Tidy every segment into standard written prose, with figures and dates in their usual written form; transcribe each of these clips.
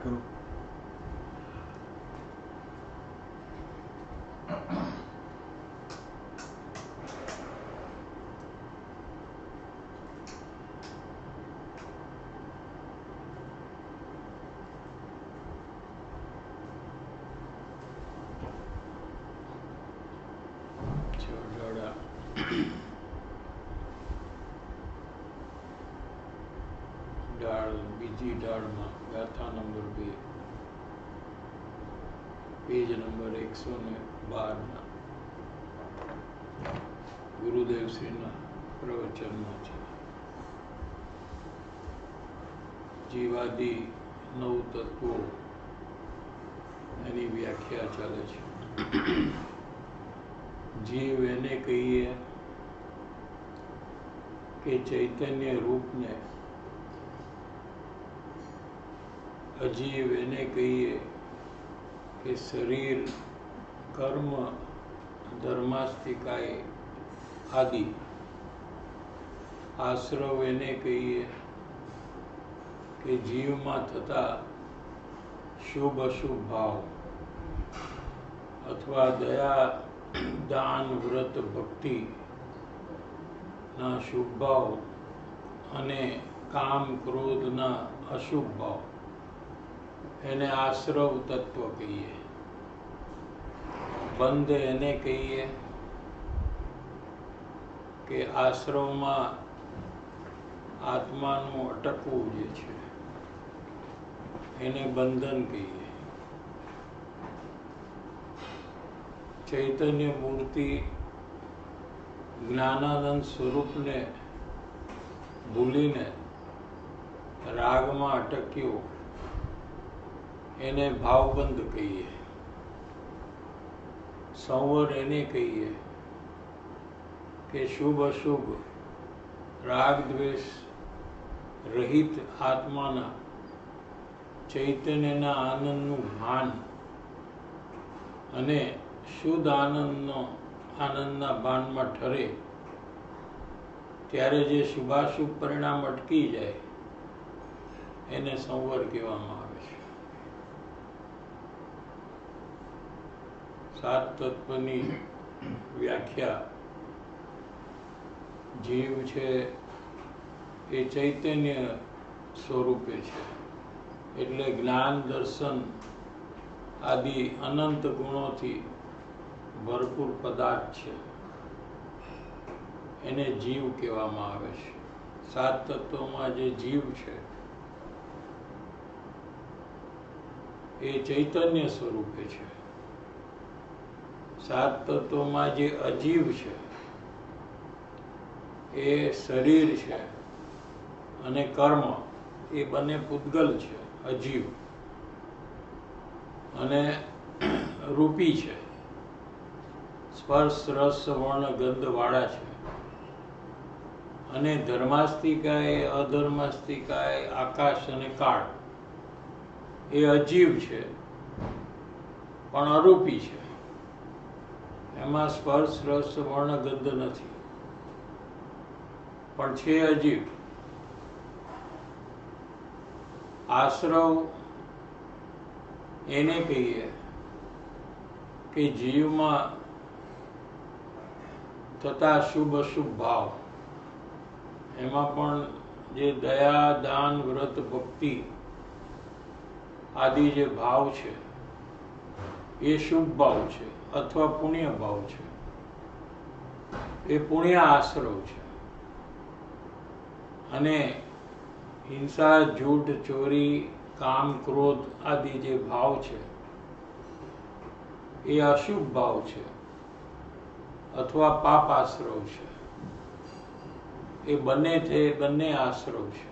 करो। બીજી ડાળમાં ગાથા નંબર 2 પેજ નંબર 112 ગુરુદેવ શ્રીના પ્રવચનમાં છે. જીવાદી 9 તત્વો એની વ્યાખ્યા ચાલે છે. જીવ એને કહીએ કે ચૈતન્ય રૂપને, અજીવ એને કહીએ કે શરીર, કર્મ, ધર્માસ્તિકાય આદિ. આશ્રવ એને કહીએ કે જીવમાં થતા શુભ અશુભ ભાવ અથવા દયા, દાન, વ્રત, ભક્તિ ના શુભ ભાવ અને કામ, ક્રોધ ના અશુભ ભાવ એને આશ્રવ તત્વ કહીએ. બંધ એને કહીએ કે આશ્રવમાં આત્માનું અટકવું જે છે એને બંધન કહીએ. ચૈતન્ય મૂર્તિ જ્ઞાનાનંદ સ્વરૂપને ભૂલીને રાગમાં અટક્યો એને ભાવબંધ કહીએ. સંવર એને કહીએ કે શુભ અશુભ રાગ દ્વેષ રહિત આત્માના ચૈતન્યના આનંદનું ભાન અને શુદ્ધ આનંદના ભાનમાં ઠરે ત્યારે જે શુભાશુભ પરિણામ અટકી જાય એને સંવર કહેવામાં આવે છે. 7 તત્વની વ્યાખ્યા: જીવ છે એ ચૈતન્ય સ્વરૂપે છે, એટલે જ્ઞાન, દર્શન આદિ અનંત ગુણોથી ભરપૂર પદાર્થ છે, એને જીવ કહેવામાં આવે છે. 7 તત્વોમાં જે જીવ છે એ ચૈતન્ય સ્વરૂપે છે. 7 તત્વોમાં જે અજીવ છે એ શરીર છે અને કર્મ, એ બંને પૂતગલ છે. અજીવ અને રૂપી છે, સ્પર્શ, રસ, વર્ણ, ગંધ વાળા છે. અને ધર્માસ્તિકાય, અધર્માસ્તિકાય, આકાશ અને કાળ એ અજીવ છે પણ અરૂપી છે. એમાં સ્પર્શ, રસ, વર્ણ, ગંધ નથી પણ છે અજીવ. આશ્રવ એને કહીએ કે જીવમાં થતા શુભ અશુભ ભાવ, એમાં પણ જે દયા, દાન, વ્રત, ભક્તિ આદિ જે ભાવ છે એ શુભ ભાવ છે અથવા પુણ્ય ભાવ છે. એ પુણ્ય આશ્રવ છે. અને હિંસા, જૂઠ, ચોરી, કામ, ક્રોધ આદિ જે ભાવ છે એ અશુભ ભાવ છે અથવા પાપ આશ્રવ છે. એ બંને આશ્રવ છે,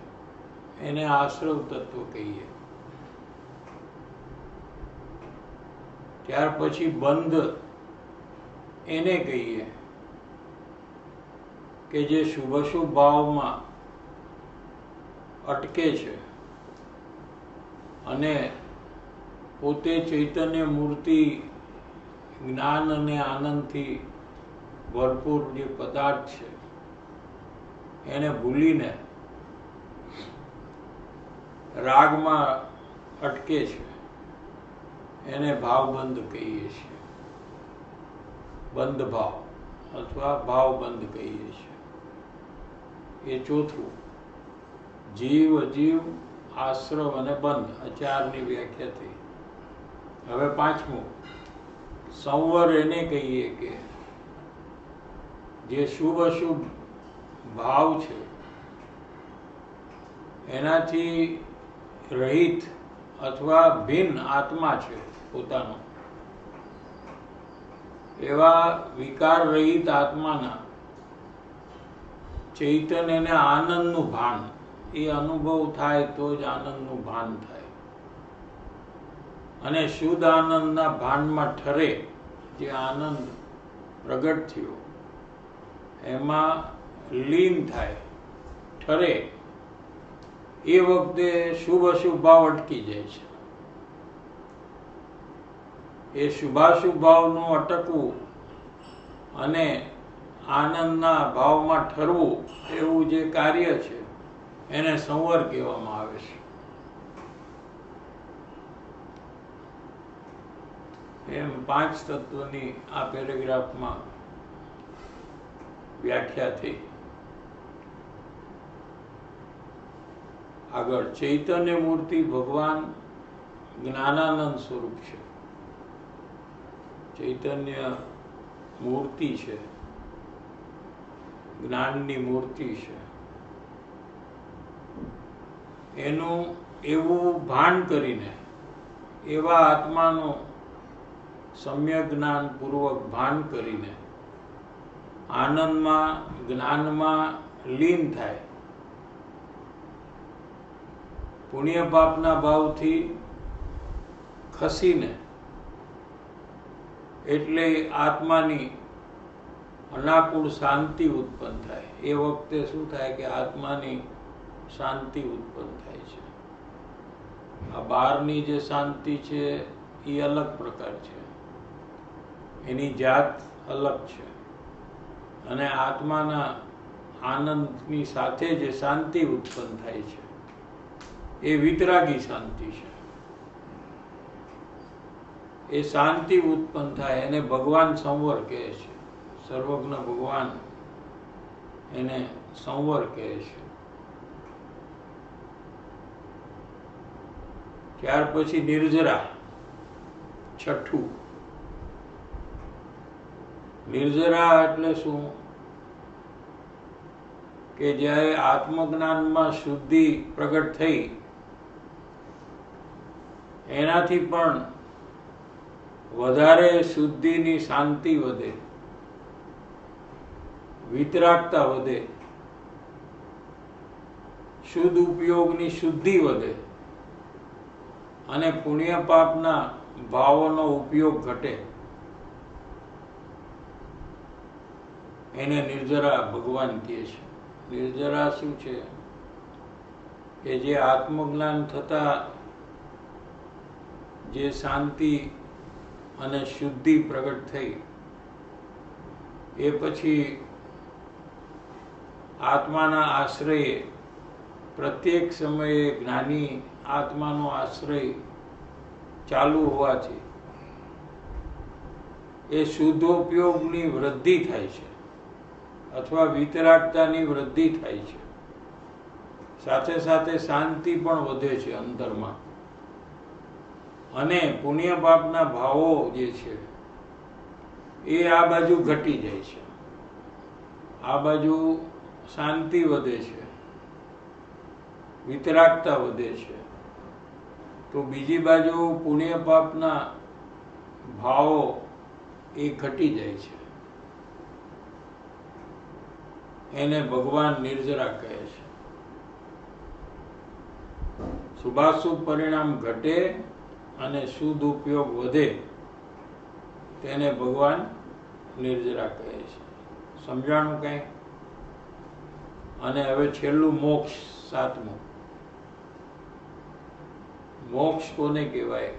એને આશ્રવ તત્વ કહીએ. ત્યાર પછી બંધ એને કહીએ કે જે શુભ અશુભ ભાવમાં અટકે છે અને પોતે ચૈતન્ય મૂર્તિ જ્ઞાન અને આનંદથી ભરપૂર જે પદાર્થ છે એને ભૂલીને રાગમાં અટકે છે એને ભાવબંધ કહીએ છીએ. બંધ ભાવ અથવા ભાવબંધ કહીએ છીએ. એ ચોથું. જીવ, અજીવ, આશ્રવ અને બંધ, આ ચારની વ્યાખ્યા થઈ. હવે પાંચમું, સંવર એને કહીએ કે જે શુભ અશુભ ભાવ છે એનાથી રહિત અથવા ભિન્ન આત્મા છે પોતાનો, એવા વિકાર રહિત આત્માના ચૈતન્યને આનંદનું ભાન, એ અનુભવ થાય તો જ આનંદનું ભાન થાય. અને શુદ્ધ આનંદના ભાનમાં ઠરે, જે આનંદ પ્રગટ થયો એમાં લીન થાય, ઠરે, એ વખતે શુભ અશુભ ભાવ અટકી જાય છે. એ શુભાશુભ ભાવનું અટકવું અને આનંદના ભાવમાં ઠરવું, એવું જે કાર્ય છે એને સંવર કહેવામાં આવે છે. એમ પાંચ તત્વની આ પેરેગ્રાફમાં વ્યાખ્યા થઈ. આગળ, ચૈતન્ય મૂર્તિ ભગવાન જ્ઞાનાનંદ સ્વરૂપ છે. ચૈતન્ય મૂર્તિ છે, જ્ઞાનની મૂર્તિ છે. એનું એવું ભાન કરીને, એવા આત્માનું સમ્યક જ્ઞાન પૂર્વક ભાન કરીને આનંદમાં, જ્ઞાનમાં લીન થાય. પુણ્ય પાપના ભાવથી ખસીને, એટલે આત્માની અનાકૂળ શાંતિ ઉત્પન્ન થાય. એ વખતે શું થાય કે આત્માની શાંતિ ઉત્પન્ન થાય છે. આ બહારની જે શાંતિ છે એ અલગ પ્રકાર છે, એની જાત અલગ છે. અને આત્માના આનંદની સાથે જે શાંતિ ઉત્પન્ન થાય છે એ વિતરાગી શાંતિ છે. એ શાંતિ ઉત્પન્ન થાય એને ભગવાન સંવર કહે છે. સર્વજ્ઞ ભગવાન એને સંવર કહે છે. ત્યાર પછી નિર્જરા, છઠ્ઠું. નિર્જરા એટલે શું? કે જ્યારે આત્મજ્ઞાનમાં શુદ્ધિ પ્રગટ થઈ, એનાથી પણ વધારે શુદ્ધિની શાંતિ વધે, વિતરાગતા વધે, શુદ્ધ ઉપયોગની શુદ્ધિ વધે અને પુણ્ય પાપના ભાવોનો ઉપયોગ ઘટે. એને નિર્જરા ભગવાન કહે છે. નિર્જરા શું છે? કે જે આત્મજ્ઞાન થતા જે શાંતિ અને શુદ્ધિ પ્રગટ થઈ, એ પછી આત્માના આશ્રયે, પ્રત્યેક સમયે જ્ઞાની આત્માનો આશ્રય ચાલુ હોવાથી એ શુદ્ધોપયોગની વૃદ્ધિ થાય છે અથવા વિતરાગતાની વૃદ્ધિ થાય છે. સાથે સાથે શાંતિ પણ વધે છે અંતરમાં. અને પુણ્ય પાપના ભાવો જે છે એ આ બાજુ ઘટી જાય છે. આ બાજુ શાંતિ વધે છે, વિતરાગતા વધે છે, તો બીજી બાજુ પુણ્ય પાપના ભાવો એ ઘટી જાય છે. એને ભગવાન નિર્જરા કહે છે. શુભાશુભ પરિણામ ઘટે અને શુદ્ધ ઉપયોગ વધે, તેને ભગવાન નિર્જરા કહે છે. સમજાણું કઈ? અને હવે છેલ્લું મોક્ષ, સાતમું. મોક્ષ કોને કહેવાય?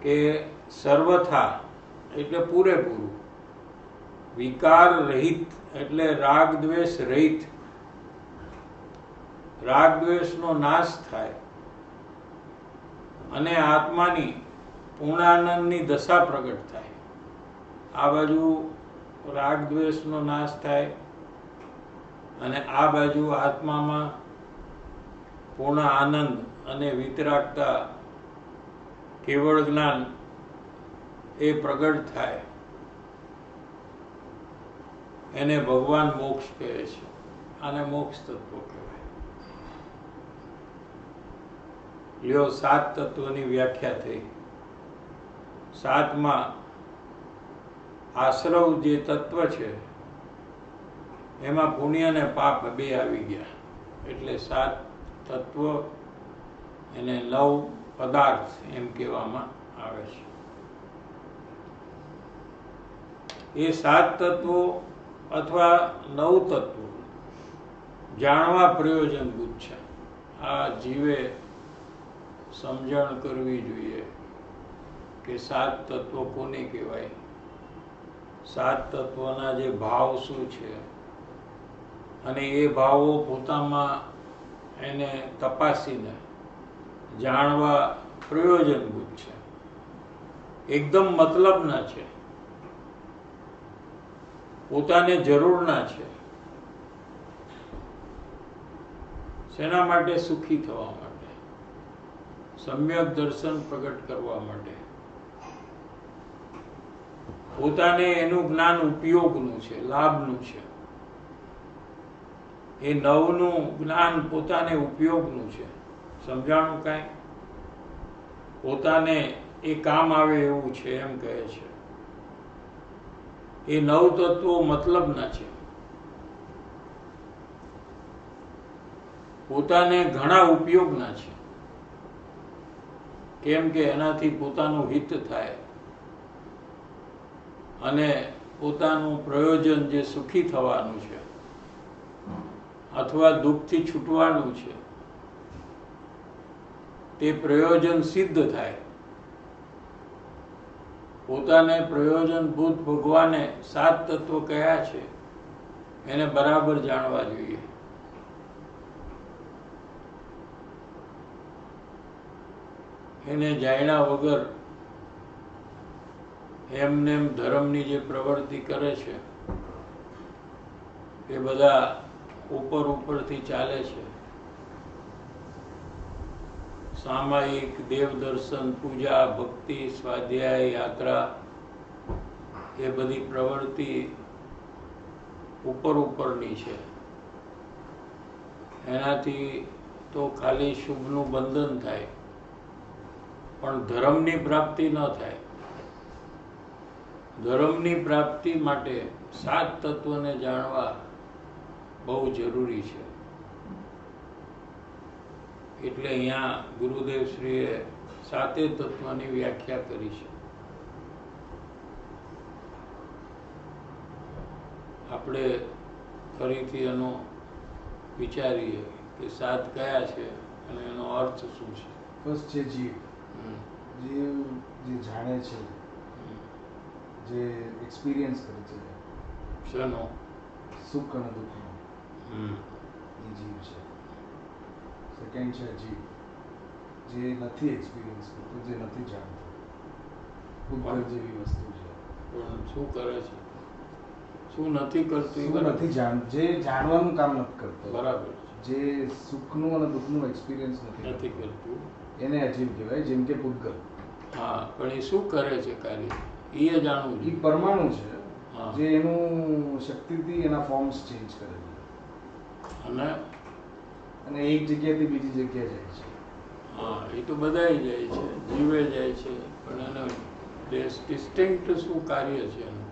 કે સર્વથા એટલે પૂરેપૂરું, વિકાર રહિત એટલે રાગ દ્વેષ રહિત, રાગ દ્વેષનો નાશ થાય અને આત્માની પૂર્ણાનંદની દશા પ્રગટ થાય. આ બાજુ રાગ દ્વેષનો નાશ થાય અને આ બાજુ આત્મામાં પૂર્ણ આનંદ અને વિતરાગતા, કેવળ જ્ઞાન એ પ્રગટ થાય. એને ભગવાન મોક્ષ કહે છે. આને મોક્ષ તત્વ કહેવાય. લ્યો, 7 તત્વની વ્યાખ્યા થઈ. 7માં આશ્રવ જે તત્વ છે એમાં પુણ્ય અને પાપ બે આવી ગયા, એટલે 7 તત્વ, એને 9 પદાર્થ એમ કહેવામાં આવે છે. એ 7 તત્વો અથવા 9 તત્વો જાણવા પ્રયોજનભૂત છે. આ જીવે સમજણ કરવી જોઈએ કે 7 તત્વો કોને કહેવાય, 7 તત્વોના જે ભાવ શું છે, અને એ ભાવો પોતામાં એને તપાસીને જાણવા પ્રયોજનભૂત છે, એકદમ મતલબના છે, પોતાને જરૂરના છે. શેના માટે? સુખી થવા માટે, સમ્યક દર્શન પ્રગટ કરવા માટે, પોતાને એનું જ્ઞાન ઉપયોગનું છે, લાભનું છે. એ 9નું જ્ઞાન પોતાને ઉપયોગનું છે. સમજાણું કાંઈ? પોતાને એ કામ આવે એવું છે એમ કહે છે. એ 9 તત્વો મતલબના છે, પોતાને ઘણા ઉપયોગના છે. કેમ કે એનાથી પોતાનું હિત થાય અને પોતાનું પ્રયોજન જે સુખી થવાનું છે અથવા દુઃખથી છૂટવાનું છે તે પ્રયોજન સિદ્ધ થાય. પોતાને પ્રયોજનભૂત ભગવાને 7 તત્વો કયા છે એને બરાબર જાણવા જોઈએ. એને જાણ્યા વગર એમને એમ ધર્મની જે પ્રવૃત્તિ કરે છે એ બધા ઉપરથી ચાલે છે. સામાયિક દેવ દર્શન, પૂજા, ભક્તિ, સ્વાધ્યાય, યાત્રા, એ બધી પ્રવૃત્તિ ઉપરની છે. એનાથી તો ખાલી શુભનું બંધન થાય પણ ધર્મની પ્રાપ્તિ ન થાય. ધર્મની પ્રાપ્તિ માટે 7 તત્વને જાણવા બહુ જરૂરી છે. એટલે અહીંયા ગુરુદેવ શ્રીએ 7 તત્વની વ્યાખ્યા કરી છે. આપણે ફરીથી એનો વિચારીએ કે 7 કયા છે અને એનો અર્થ શું છે. ફર્સ્ટ છે જીવ. જીવ જે જાણે છે, જે એક્સપિરિયન્સ કરે છે, શેનો? સુખ અને દુઃખનો, એ જીવ છે. સેકન્ડ છે જીવ જે નથી એક્સપિરિયન્સ કરતો, જે નથી જાણતો, ભૂતગલ જેવી વસ્તુ છે. પણ શું કરે છે? શું નથી કરતું? નથી જે જાણવાનું કામ નથી કરતો. બરાબર. જે સુખનું અને દુઃખનું એક્સપિરિયન્સ નથી કરતું એને અજીવ કહેવાય. જેમ કે ભૂતગલ. હા, પણ એ શું કરે છે કાર્ય એ જાણવું. એ પરમાણુ છે જે એનું શક્તિથી એના ફોર્મ્સ ચેન્જ કરે છે અને એક જગ્યાએથી બીજી જગ્યાએ જાય છે. હા, એ તો બધાય જાય છે, જીવે જાય છે, પણ એનો ડિસ્ટિંક્ટ શું કાર્ય છે એનું?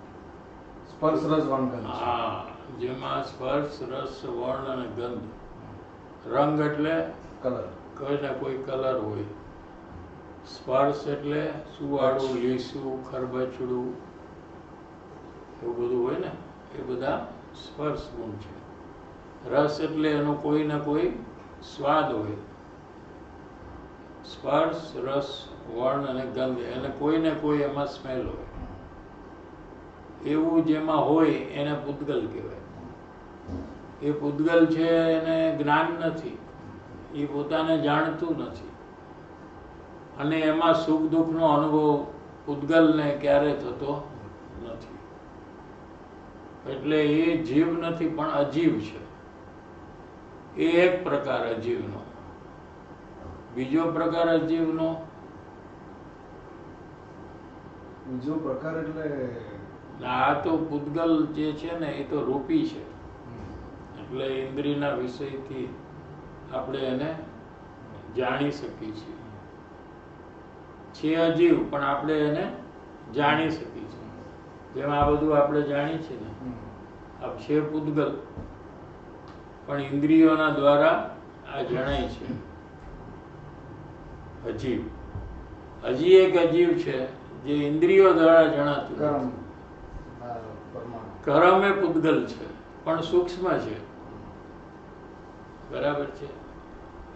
સ્પર્શ રસ વર્ણ ગંધ. હા, જેમાં સ્પર્શ રસ વર્ણ અને ગંધ. રંગ એટલે કલર, કોઈ કલર હોય. સ્પર્શ એટલે સુવાળું, લીસું, ખરબચડું, એવું બધું હોય ને, એ બધા સ્પર્શ ગુણ છે. રસ એટલે એનો કોઈ ને કોઈ સ્વાદ હોય. સ્પર્શ, રસ, વર્ણ અને ગંધ, એને કોઈ ને કોઈ એમાં સ્મેલ હોય. એવું જેમાં હોય એને પૂતગલ કહેવાય. એ પૂતગલ છે એને જ્ઞાન નથી, એ પોતાને જાણતું નથી અને એમાં સુખ દુઃખનો અનુભવ પૂતગલને ક્યારે થતો નથી. એટલે એ જીવ નથી પણ અજીવ છે. એ એક પ્રકાર અજીવનો. બીજો પ્રકાર અજીવનો બીજો પ્રકાર એટલે આ તો પૂતગલ જે છે ને એ તો રૂપી છે, એટલે ઇન્દ્રિયના વિષયથી આપણે એને જાણી શકીએ છીએ. છે અજીવ પણ આપણે એને જાણી શકીએ છીએ. જેમ આ બધું આપણે જાણીએ છીએ ને, આ છે પૂતગલ પણ ઇન્દ્રિયોના દ્વારા આ જણાય છે. અજીવ હજી એક અજીવ છે જે ઇન્દ્રિયો દ્વારા જણાતું કર્મ નથી. પરમાણુ કર્મ એ પૂતગલ છે પણ સૂક્ષ્મ છે. બરાબર છે.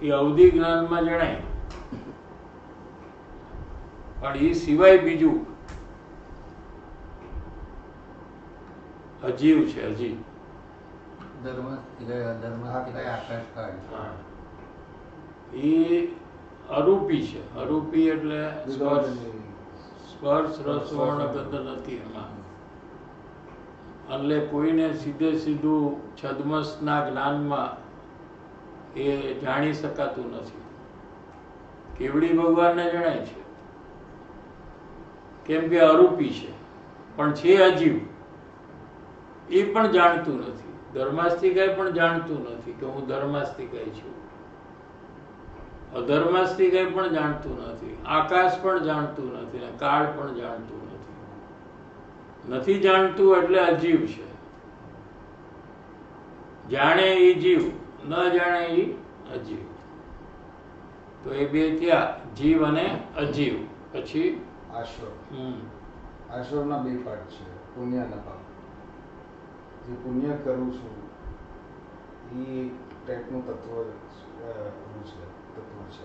એ અવધિ જ્ઞાનમાં જણાય પણ એ સિવાય બીજું અજીવ છે. અજીવ હા. એ અરૂપી છે. અરૂપી એટલે સ્પર્શ રસ વર્ણ ગંધ નથી એમાં. એટલે કોઈને સીધે સીધું છદ્મસના જ્ઞાનમાં એ જાણી શકાતું નથી. કેવડી ભગવાનને જણાય છે કેમ કે અરૂપી છે પણ છે અજીવ. એ પણ જાણતું નથી. ધર્માસ્તિકાય પણ જાણતું નથી કે હું ધર્માસ્તિકાય છું. અધર્માસ્તિકાય પણ જાણતું નથી. આકાશ પણ જાણતું નથી ને કાળ પણ જાણતું નથી. નથી જાણતું એટલે અજીવ છે. જાણે એ જીવ, ન જાણે એ અજીવ. તો એ બે થયા, જીવ અને અજીવ. પછી આશ્રવ. આશ્રવના બે પાર્ટ છે, પુણ્ય અને પાપ. જે પુણ્ય કરું છું એ એક ટાઈપનું તત્વ છે,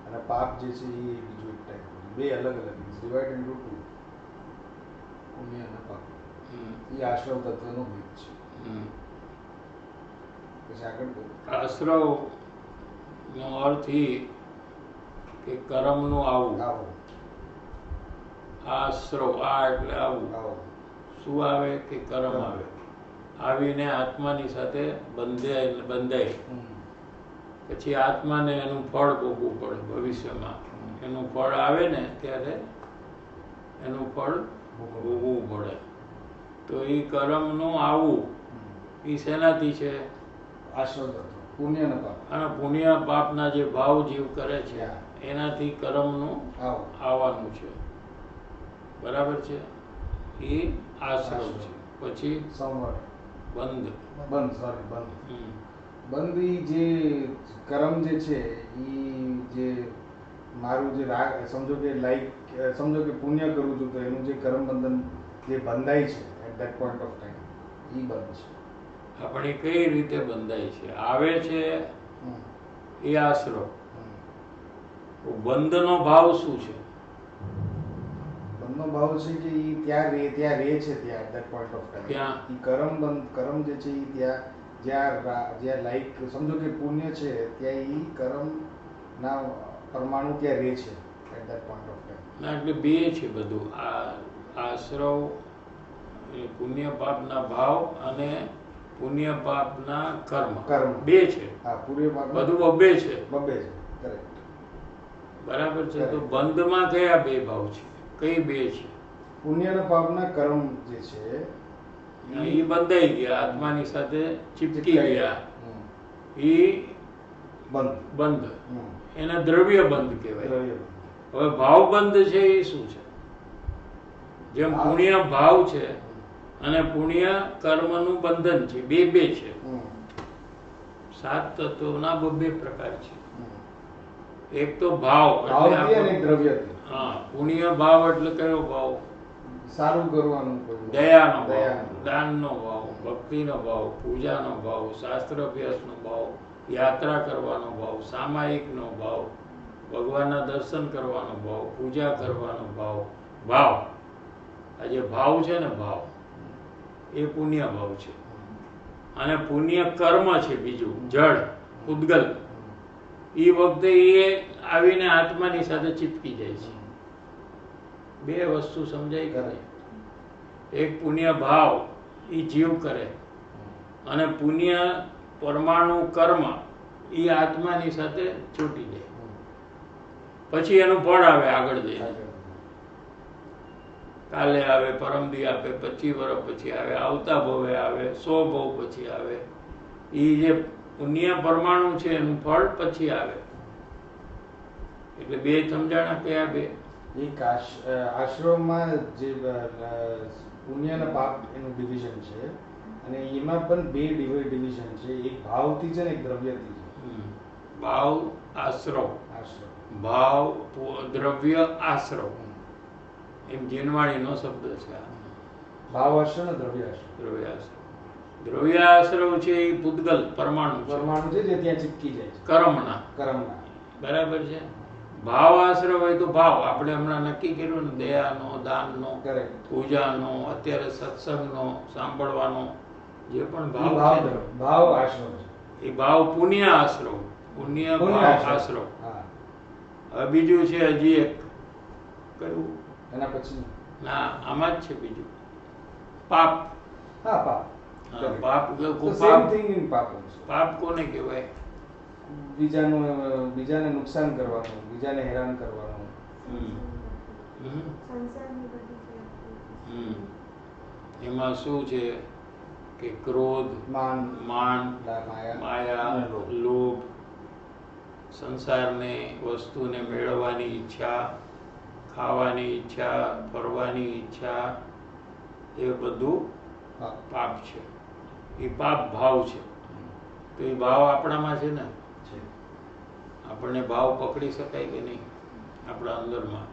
અને પાપ જે છે એ બીજું એક ટાઈપનું. બે અલગ અલગ ડિવાઇડ ઇન્ટુ ટુ. પુણ્ય અને પાપ એ આશ્રવ તત્વનો ભેદ છે. પછી આગળ આશ્રવ નો અર્થ એ કે કર્મનું આવું. આવો આશ્રવ, આ એટલે આવું. આવો શું આવે કે કર્મ આવે. આવીને આત્માની સાથે બંધાય. પછી આત્માને એનું ફળ ભોગવવું પડે. ભવિષ્યમાં એનું ફળ આવે ને ત્યારે એનું ફળ ભોગવવું પડે. તો એ કર્મનું આવું એ શેનાથી છે? આશ્રવ તત્વ, પુણ્ય અને પાપ. અને પુણ્ય પાપના જે ભાવ જીવ કરે છે એનાથી કર્મનું આવો આવવાનું છે. બરાબર છે. એ આશ્રવ છે. પછી સંવર, બંધ. બંધ ઈ જે કર્મ જે છે ઈ જે મારું જે રાગ, સમજો કે પુણ્ય કરું છું તો એનું જે કર્મ બંધન જે બંધાય છે at that point of time, ઈ બંધ છે. આપણે કઈ રીતે બંધાય છે? આવે છે એ આશ્રવ. બંધનો ભાવ શું છે? બંધનો ભાવ છે કે ઈ ત્યાં રહે છે ત્યાં at that point of time. ઈ કર્મ જે છે ઈ જ્યાં લાઈક સમજો કે પુણ્ય છે ત્યાં ઈ કર્મના પરમાણુ ત્યાં રહે છે at that point of time. એટલે બે છે બધું. આ આશ્રવ પુણ્ય પાપના ભાવ અને પુણ્ય પાપના કર્મ બે છે. હા, પુણ્ય પાપ બધું બબ્બે છે. બબ્બે છે. કરેક્ટ. બરાબર છે. તો બંધમાં કયા બે ભાવ છે? કઈ બે છે? પુણ્ય અને પાપના કર્મ જે છે એ બંધાઈ ગયા, આત્માની સાથે ચીપકી ગયા. એ બંધ. એને દ્રવ્ય બંધ કહેવાય. હવે ભાવ બંધ છે એ શું છે? જેમ પુણ્ય ભાવ છે અને પુણ્ય કર્મનું બંધન છે. બે છે. 7 તત્વોના બબ્બે પ્રકાર છે. એક તો ભાવ એટલે દ્રવ્ય. હા, પુણ્ય ભાવ એટલે કયો ભાવ? સારું કરવાનું, દયાનો ભાવ, દાનનો ભાવ, ભક્તિનો ભાવ, પૂજાનો ભાવ, શાસ્ત્ર અભ્યાસનો ભાવ, યાત્રા કરવાનો ભાવ, સામાયિકનો ભાવ, ભગવાનના દર્શન કરવાનો ભાવ, પૂજા કરવાનો ભાવ. આ જે ભાવ છે ને, ભાવ એ પુણ્ય ભાવ છે. અને પુણ્ય કર્મ છે બીજું, જળ, ઉદ્ગલ. એ વખતે એ આવીને આત્માની સાથે ચિપકી જાય છે. બે વસ્તુ સમજાય કરે. એક પુણ્ય ભાવ એ જીવ કરે અને પુણ્ય પરમાણુ કર્મ એ આત્માની સાથે ચોટી જાય. પછી એનું ફળ આવે આગળ જઈને. કાલે આવે, પરમદી આપે, 25 વર્ષ પછી આવે, આવતા ભવે આવે, 100 ભવ પછી આવે. એ જે પુણ્ય પરમાણુ છે એનું ફળ પછી આવે. એટલે બે સમજાણા કયા બે? એક આશ્રમમાં જે પુણ્ય અને પાપ એનું ડિવિઝન છે અને એમાં પણ બે ડિવિઝન છે. એક ભાવથી છે ને એક દ્રવ્યથી છે. ભાવ આશ્રવ, આશ્રમ ભાવ દ્રવ્ય આશ્રવ એમ જીનવાણીનો શબ્દ છે. ભાવ આશ્રમ અને દ્રવ્ય આશ્રમ. દ્રવ્ય આશ્રવ, દ્રવ્ય આશ્રવ છે એ પૂતગલ પરમાણુ છે જે ત્યાં ચિપકી જાય છે કર્મના. બરાબર છે. ભાવ આશ્રય હોય તો ભાવ આપણે હમણાં નક્કી કર્યું ને, દયાનો, દાનનો, પૂજાનો, અત્યારે સત્સંગનો, સાંભળવાનો જે પણ ભાવ છે, ભાવ આશ્રમ એ ભાવ પુણ્ય આશ્રવ, પુણ્ય ભાવ આશ્રવ. હવે બીજું છે હજી એક, કયું એના પછી? ના, આમાં જ છે બીજું, પાપ. પાપ પાપ કોને કહેવાય? બીજાને નુકસાન કરવાનું, બીજાને હેરાન કરવાનું. એમાં શું છે કે ક્રોધ, માન, માયા, લોભ, સંસારને વસ્તુને મેળવવાની ઈચ્છા, ખાવાની ઈચ્છા, ફરવાની ઈચ્છા, એ બધું પાપ છે. એ પાપ ભાવ છે. તો એ ભાવ આપણામાં છે ને? આપણને ભાવ પકડી શકાય કે નહીં? આપણા અંદરમાં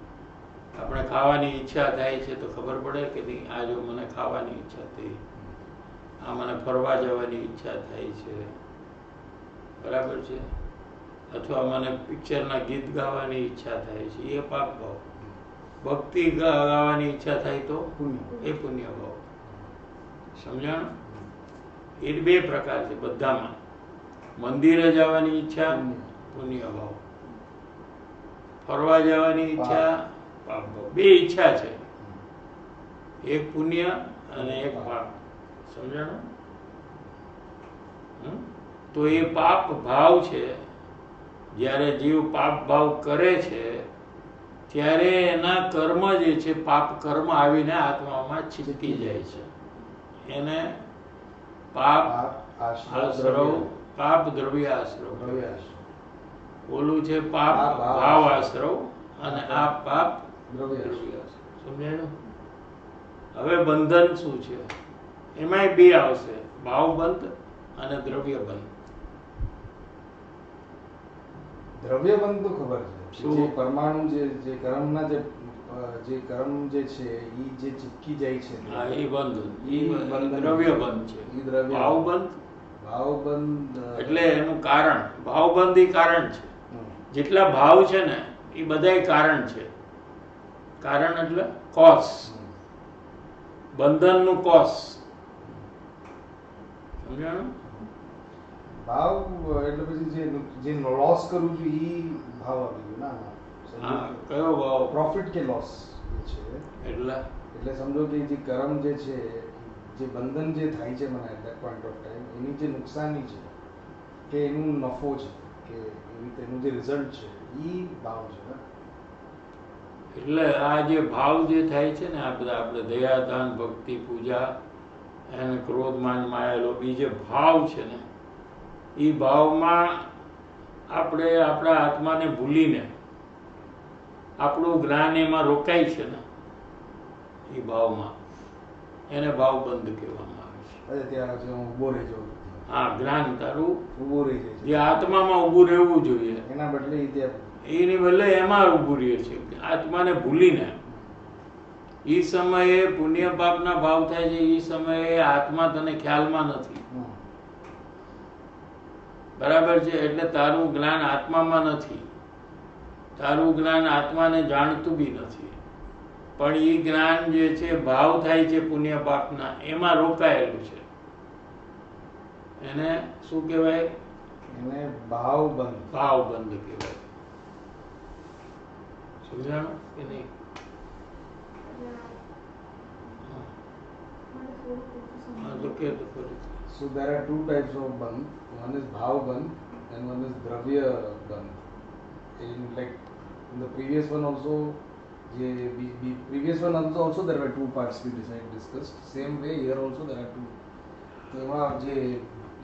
આપણે ખાવાની ઈચ્છા થાય છે તો ખબર પડે કે નહીં? આ જો મને ખાવાની ઈચ્છા થઈ, આ મને ફરવા જવાની ઈચ્છા થાય છે, બરાબર છે, અથવા મને પિક્ચરના ગીત ગાવાની ઈચ્છા થાય છે, એ પાપ ભાવ. ભક્તિ ગાવાની ઈચ્છા થાય તો એ પુણ્ય ભાવ. સમજણ? એ બે પ્રકાર છે બધામાં. મંદિરે જવાની ઈચ્છા પુણ્ય ભાવ, ફરવા જવાની ઈચ્છા પાપ ભાવ. બે ઈચ્છા છે, એક પુણ્ય અને એક પાપ. સમજાણું? તો એ પાપ ભાવ છે. જ્યારે જીવ પાપ ભાવ કરે છે ત્યારે એના કર્મ જે છે, પાપ કર્મ આવીને આત્મામાં ચીપકી જાય છે. એને પાપ આશ્રવ, પાપ દ્રવ્ય આશ્રવ. ઓલું છે પાપ ભાવ આશ્રવ અને આ પાપ દ્રવ્ય આશ્રવ. સમજાયું? હવે બંધન શું છે? એમાંય બે આવશે, ભાવ બંધ અને દ્રવ્ય બંધ. દ્રવ્ય બંધ તો ખબર છે, જે પરમાણુ જે કર્મના જે કર્મ જે છે એ જે ચિપકી જાય છે, હા, એ બંધ. દ્રવ્ય બંધ છે. ભાવ બંધ, એટલે એનું કારણ ભાવ બંધ. એ કારણ છે. જેટલા ભાવ છે ને એ બધાય કારણ છે. કારણ એટલે કોઝ, બંધનનું કોઝ. સમજાણું? ભાવ એટલે પછી જે લોસ કરવું જોઈએ એ ભાવ આવી ગયો. હા, કયો ભાવ? પ્રોફિટ કે લોસ છે. એટલે સમજો કે જે કર્મ જે છે, જે બંધન જે થાય છે મને at that point of time, એની જે નુકસાની છે કે એનું નફો છે કે એનું જે રિઝલ્ટ છે એ ભાવ છે ને. એટલે આ જે ભાવ જે થાય છે ને, આ બધા આપણે દયા, દાન, ભક્તિ, પૂજા અને ક્રોધ, માન, માયા, લોભ, એ જે ભાવ છે ને, એ ભાવમાં આપણે આપણા આત્માને ભૂલીને આપણું જ્ઞાન એમાં રોકાય છે ને, એ ભાવમાં, એને ભાવ બંધ કહેવામાં આવે છે. હા, જ્ઞાન તારું ઉભો રહી જાય, જે આત્મામાં ઊભું રહેવું જોઈએ એના બદલે એની બદલે એમાં ઊભું રહે છે, આત્માને ભૂલીને. એ સમયે પુણ્ય પાપના ભાવ થાય છે, એ સમયે આત્મા તને ખ્યાલમાં નથી. બરાબર છે? એટલે તારું જ્ઞાન આત્મામાં નથી, તારું જ્ઞાન આત્માને જાણતું બી નથી, પણ એ જ્ઞાન જે છે ભાવ થાય છે પુણ્ય પાપના, એમાં રોકાયેલું છે. એને શું કહેવાય? એને ભાવબંધ. ભાવબંધ કહેવાય. સમજાણું કે નહીં? હા તો કે તો ફરીથી. So there are two types of bandh. One is bhavbandh and one is dravya bandh. In like in the previous one also, previous one also there were two parts we discussed. Same way here also there are two. તો એમાં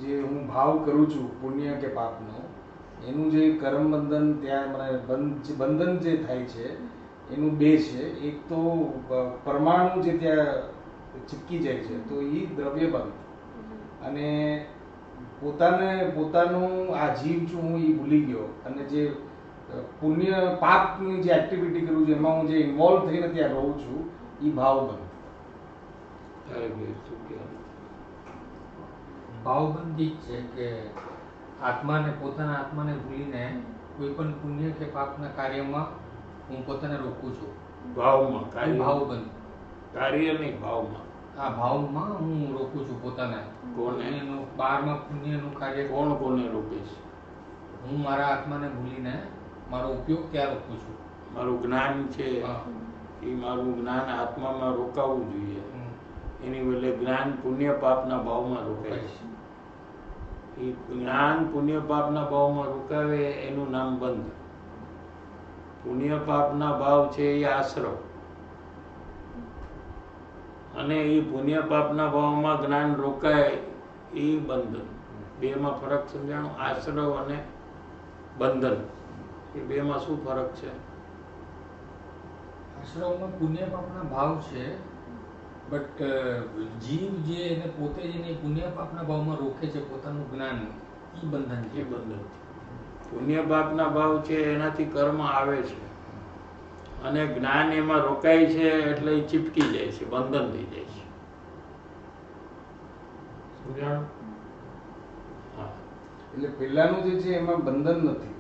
જે હું ભાવ કરું છું પુણ્ય કે પાપનો, એનું જે કર્મ બંધન ત્યાં બંધન જે થાય છે એનું બે છે. એક તો પરમાણુ જે ત્યાં ચીપકી જાય છે તો એ દ્રવ્ય બંધ, અને પોતાનું આ જીવ છું હું એ ભૂલી ગયો, અને જે પુણ્ય પાપની જે એક્ટિવિટી કરું છું એમાં હું જે ઇન્વોલ્વ થઈને ત્યાં રહું છું એ ભાવ બંધ. ભાવબંધી છે કે પોતાના આત્માને ભૂલીને કોઈ પણ પુણ્ય કે પાપના કાર્યમાં હું પોતાને રોકું છું. ભાવમાં ભાવબંધ. કાર્ય નહીં, ભાવમાં. આ ભાવમાં હું રોકું છું પોતાને. કોને? બહારમાં પુણ્યનું કાર્ય કોને રોકે છે? હું મારા આત્માને ભૂલીને મારો ઉપયોગ ત્યાં રોકું છું. મારું જ્ઞાન છે એ મારું જ્ઞાન આત્મામાં રોકાવું જોઈએ. એની બદલે જ્ઞાન પુણ્ય પાપના ભાવમાં રોકાય છે. એ જ્ઞાન પુણ્ય પાપના ભાવમાં રોકાવે એનું નામ બંધ. પુણ્ય પાપના ભાવ છે એ આશ્રવ, અને એ પુણ્ય પાપના ભાવમાં જ્ઞાન રોકાય એ બંધન. બેમાં ફરક સમજાણો? આશ્રવ અને બંધન, એ બેમાં શું ફરક છે? આશ્રવમાં પુણ્ય પાપના ભાવ છે, બટ જીવ જે એને પોતે જેને પુણ્ય પાપના ભાવમાં રોકે છે પોતાનું જ્ઞાન, એ બંધન છે. એ બંધન. પુણ્ય પાપના ભાવ છે એનાથી કર્મ આવે છે, અને જ્ઞાન એમાં રોકાય છે એટલે એ ચીપકી જાય છે, બંધન થઈ જાય છે. સમજાણું? હા. એટલે પહેલાનું જે છે એમાં બંધન નથી.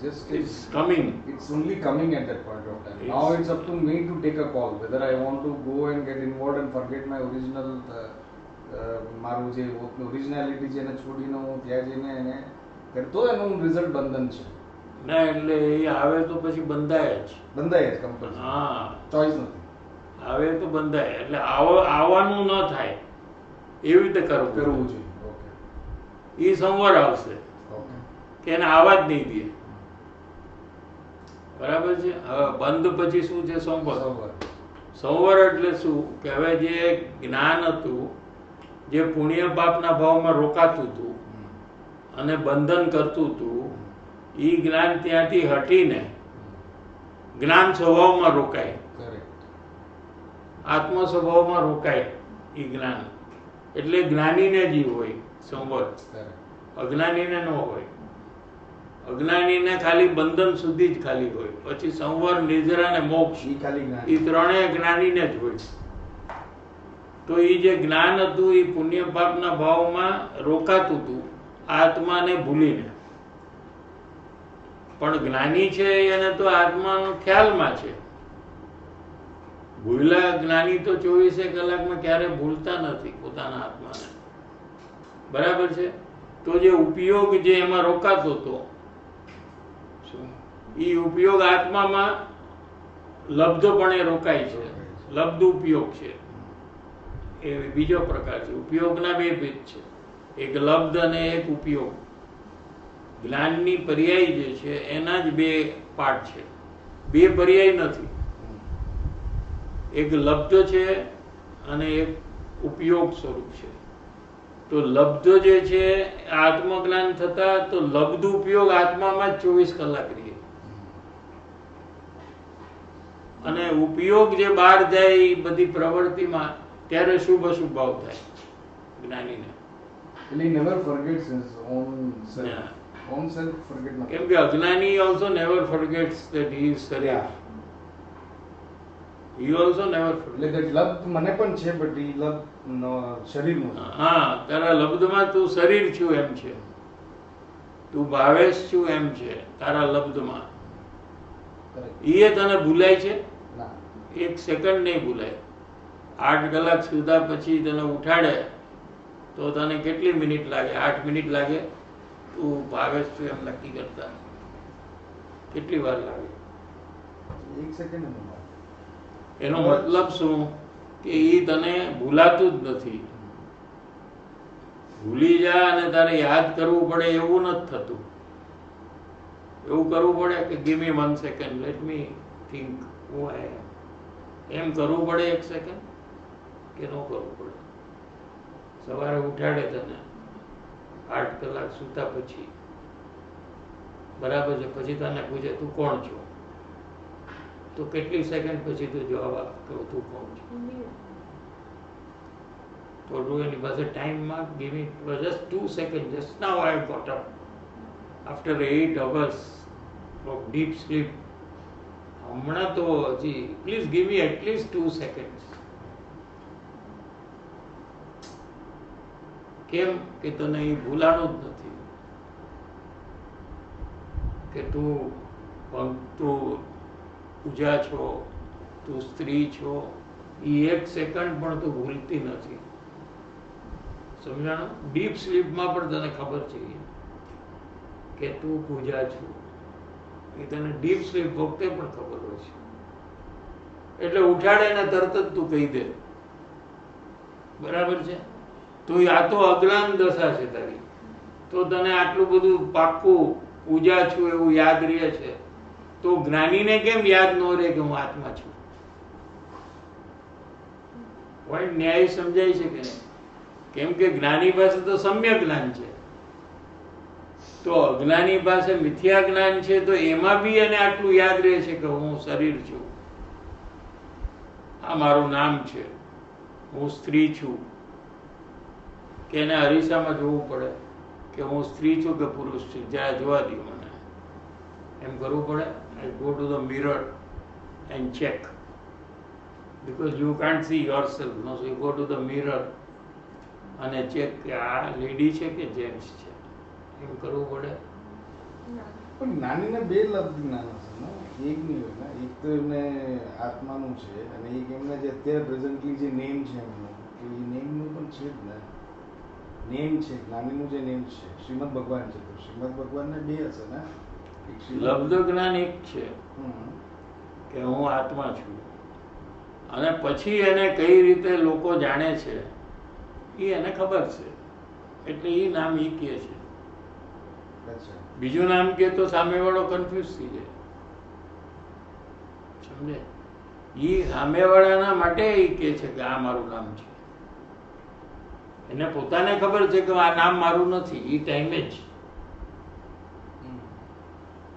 It's coming. It's only coming at that point of time. Now it's up to me to take a call whether I want to go and get involved and forget my original મારું જે originality છે એને છોડીને હું ત્યાં જઈને એને કરતો એનું રિઝલ્ટ બંધન છે. ના, એટલે એ આવે તો પછી બંધાય જ કમ્પલસરી. હા, ચોઈસ નથી. આવે તો બંધાય, એટલે આવવાનું ન થાય એવી રીતે કરવું જોઈએ. ઓકે. એ સંવર આવશે કે એને આવા જ નહીં દે. બરાબર છે. હવે બંધ પછી શું છે? સંવર એટલે શું કે હવે જે જ્ઞાન હતું, જે પુણ્ય પાપના ભાવમાં રોકાતું હતું અને બંધન કરતું હતું, એ જ્ઞાન ત્યાંથી હટીને જ્ઞાન સ્વભાવમાં રોકાય, આત્મ સ્વભાવમાં રોકાય. એ જ્ઞાન એટલે જ્ઞાનીને જ હોય સંવર, અજ્ઞાનીને ન હોય. અજ્ઞાનીને ખાલી બંધન સુધી જ ખાલી હોય, પછી સંવર, નિદ્રા અને મોક્ષ એ ત્રણેય જ્ઞાનીને જ હોય. તો એ જે જ્ઞાન હતું એ પુણ્ય પાપના ભાવમાં રોકાતું હતું આત્માને ભૂલીને. પણ જ્ઞાની છે એને તો આત્માનો ખ્યાલમાં છે. ભૂલા જ્ઞાની તો 24 કલાકમાં ક્યારે ભૂલતા નથી પોતાના આત્માને. બરાબર છે. તો જે ઉપયોગ જે એમાં રોકાતો હતો, એ ઉપયોગ આત્મામાં લબ્ધપણે રોકાય છે. લબ્ધ ઉપયોગ છે એ બીજો પ્રકાર છે. ઉપયોગના બે ભેદ છે, એક લબ્ધ અને એક ઉપયોગ. જ્ઞાનની પર્યાય જે છે એના જ બે પાર્ટ છે, બે પર્યાય નથી. એક લબ્ધ છે અને એક ઉપયોગ સ્વરૂપ છે. તો લબ્ધ જે છે આત્મજ્ઞાન થતા તો લબ્ધ ઉપયોગ આત્મામાં જ 24 કલાક રહે, અને ઉપયોગ જે બહાર જાય એ બધી પ્રવૃત્તિમાં ત્યારે શુભ અશુભ ભાવ થાય જ્ઞાનીને. કેમ કે અજ્ઞાની also never forgets that he is શરીર. He also never forgets. એટલે લબ્ધ મને પણ છે, બટ એ લબ્ધ શરીરનું. હા, તારા લબ્ધમાં તું શરીર છું એમ છે, તું ભાવેશ છું એમ છે તારા લબ્ધમાં. એ તને ભૂલાય છે? એક સેકન્ડ નહીં ભૂલાય. 8 કલાક સુધા પછી તને ઉઠાડે તો તને કેટલી મિનિટ લાગે? 8 મિનિટ લાગે? તું ભાવેશ છું એમ નક્કી કરતા કેટલી વાર લાગે? 1 સેકન્ડ એનો મતલબ શું કે એ તને ભૂલાતું જ નથી. ભૂલી જા અને તારે યાદ કરવું પડે એવું નથી થતું. એવું કરવું પડે કે give me 1 second, let me think હું આઈ એમ કરવું પડે 1 સેકન્ડ કે ન કરવું પડે? સવારે ઉઠાડે તને 8 કલાક સૂતા પછી, બરાબર છે, પછી તને પૂછે તું કોણ છો, તો કેટલી સેકન્ડ પછી તું જવાબ આપ કે તું કોણ છો? તો એની પાસે time mark, give me just 2 second, just now I got up after 8 hours of deep sleep. હમણાં તો હજી please give me at least 2 second. કેમ કે તને એ ભૂલાનું જ નથી કે તું પૂજા છો, તું સ્ત્રી છો. એ 1 સેકન્ડ પણ તું ભૂલતી નથી. સમજાણું? ડીપ સ્લીપમાં પણ તને ખબર છે કે તું પૂજા છું. એ તને ડીપ સ્લીપ વખતે પણ ખબર હોય છે. એટલે ઉઠાડે ને તરત જ તું કહી દે. બરાબર છે? તો આ તો અજ્ઞાન દશા છે તારી. તો તને આટલું બધું પાક્કું પૂજા છું એવું યાદ રહે છે. તો જ્ઞાનીને કેમ યાદ ન રહે કે હું આત્મા છું? પોઈન્ટ ન્યાય સમજાય છે કે નહીં? કેમ કે જ્ઞાની પાસે તો સમ્યક જ્ઞાન છે, તો અજ્ઞાની પાસે મિથ્યા જ્ઞાન છે. તો એમાં બી એને આટલું યાદ રહે છે કે હું શરીર છું, આ મારું નામ છે, હું સ્ત્રી છું. કે એને અરીસામાં જોવું પડે કે હું સ્ત્રી છું કે પુરુષ છું, જ્યાં જોવા દઉં મને એમ કરવું પડે. I go to the mirror and check, because you can't see yourself, no? So you go to the mirror અને ચેક કે આ લેડી છે કે જેન્ટ્સ છે, એમ કરવું પડે. પણ જ્ઞાનીને 2 લબ્ધ જ્ઞાન હશે ને, એક નહીં હોય ને. એક તો એમને આત્માનું છે અને એક એમને જે અત્યારે પ્રેઝન્ટલી જે નેમ છે એમનું, કે એ નેમનું પણ છે જ ને. નેમ છે, જ્ઞાનીનું જે નેમ છે શ્રીમદ ભગવાન છે, તો શ્રીમદ ભગવાનને 2 હશે ને. લબ્ધ જ્ઞાન એક છે કે હું આત્મા છું, અને પછી એને કઈ રીતે લોકો જાણે છે એ એને ખબર છે, એટલે એ નામ એ કહે છે. બીજું નામ કે તો સામેવાળો કન્ફ્યુઝ થઈ જાય. સમજે? એ સામેવાળાના માટે એ કહે છે કે આ મારું નામ છે. એને પોતાને ખબર છે કે આ નામ મારું નથી. એ ટાઈમે જ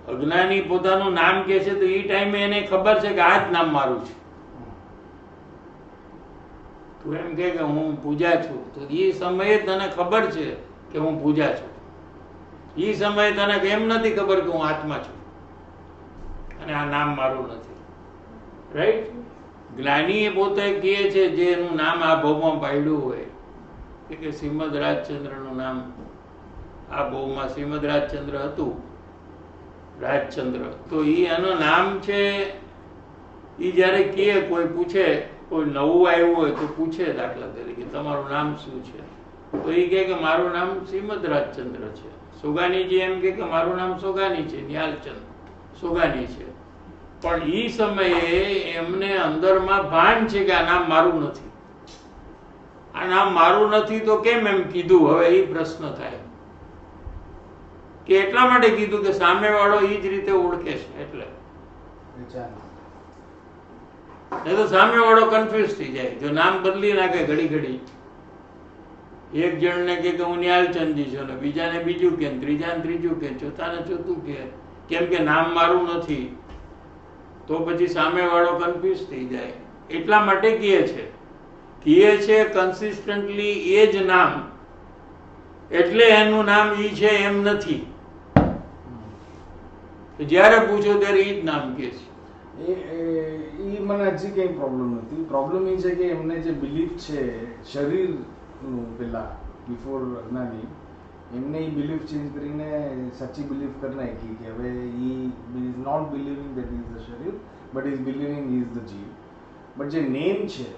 અજ્ઞાની પોતાનું નામ કહે છે તો એ ટાઈમે એને ખબર છે કે આ જ નામ મારું છે. તું એમ કે હું પૂજા છું, તો એ સમયે તને ખબર છે કે હું પૂજા છું. એ સમયે તને એમ નથી ખબર કે હું આત્મા છું અને આ નામ મારું નથી. રાઈટ? જ્ઞાની એ પોતે કહે છે, જે એનું નામ આ ભાવમાં પાડ્યું હોય કે શ્રીમદ રાજચંદ્રનું નામ આ ભાવમાં શ્રીમદ રાજચંદ્ર હતું, રાજચંદ્ર, તો એ એનું નામ છે. એ જયારે કહે, કોઈ પૂછે, કોઈ નવું આવ્યું હોય તો પૂછે, દાખલા તરીકે તમારું નામ શું છે, તો એ કહે કે મારું નામ શ્રીમદ રાજચંદ્ર છે. સોગાનીજી એમ કે મારું નામ સોગાની છે, નિહાલચંદ સોગાની છે. પણ એ સમયે એમને અંદરમાં ભાન છે કે આ નામ મારું નથી. આ નામ મારું નથી તો કેમ એમ કીધું? હવે એ પ્રશ્ન થાય કે એટલા માટે કીધું કે સામેવાળો એ જ રીતે ઓળખે છે એટલે. નહીં તો સામેવાળો કન્ફ્યુઝ થઈ જાય. જો નામ બદલી નાખે ઘડી ઘડી, એક જણને કે હું નિહાલચંદજી છું ને બીજાને બીજું કે, ત્રીજાને ત્રીજું કે, ચોથાને ચોથું કે, કેમ કે નામ મારું નથી, તો પછી સામેવાળો કન્ફ્યુઝ થઈ જાય. એટલા માટે કહે છે કન્સિસ્ટન્ટલી એ જ નામ, એટલે એનું નામ ઈ છે એમ નથી. જ્યારે પૂછો ત્યારે ઈ જ નામ કહે છે. એ મને હજી કઈ પ્રોબ્લેમ નથી. પ્રોબ્લેમ એ છે કે એમને જે બિલીફ છે શરીરનું, પેલા બિફોર અજ્ઞાની, એમને એ બિલીફ ચેન્જ કરીને સાચી બિલીફ કરી નાખી કે હવે ઈ is not believing that is the શરીર but is believing is the જીવ. બટ જે નેમ છે,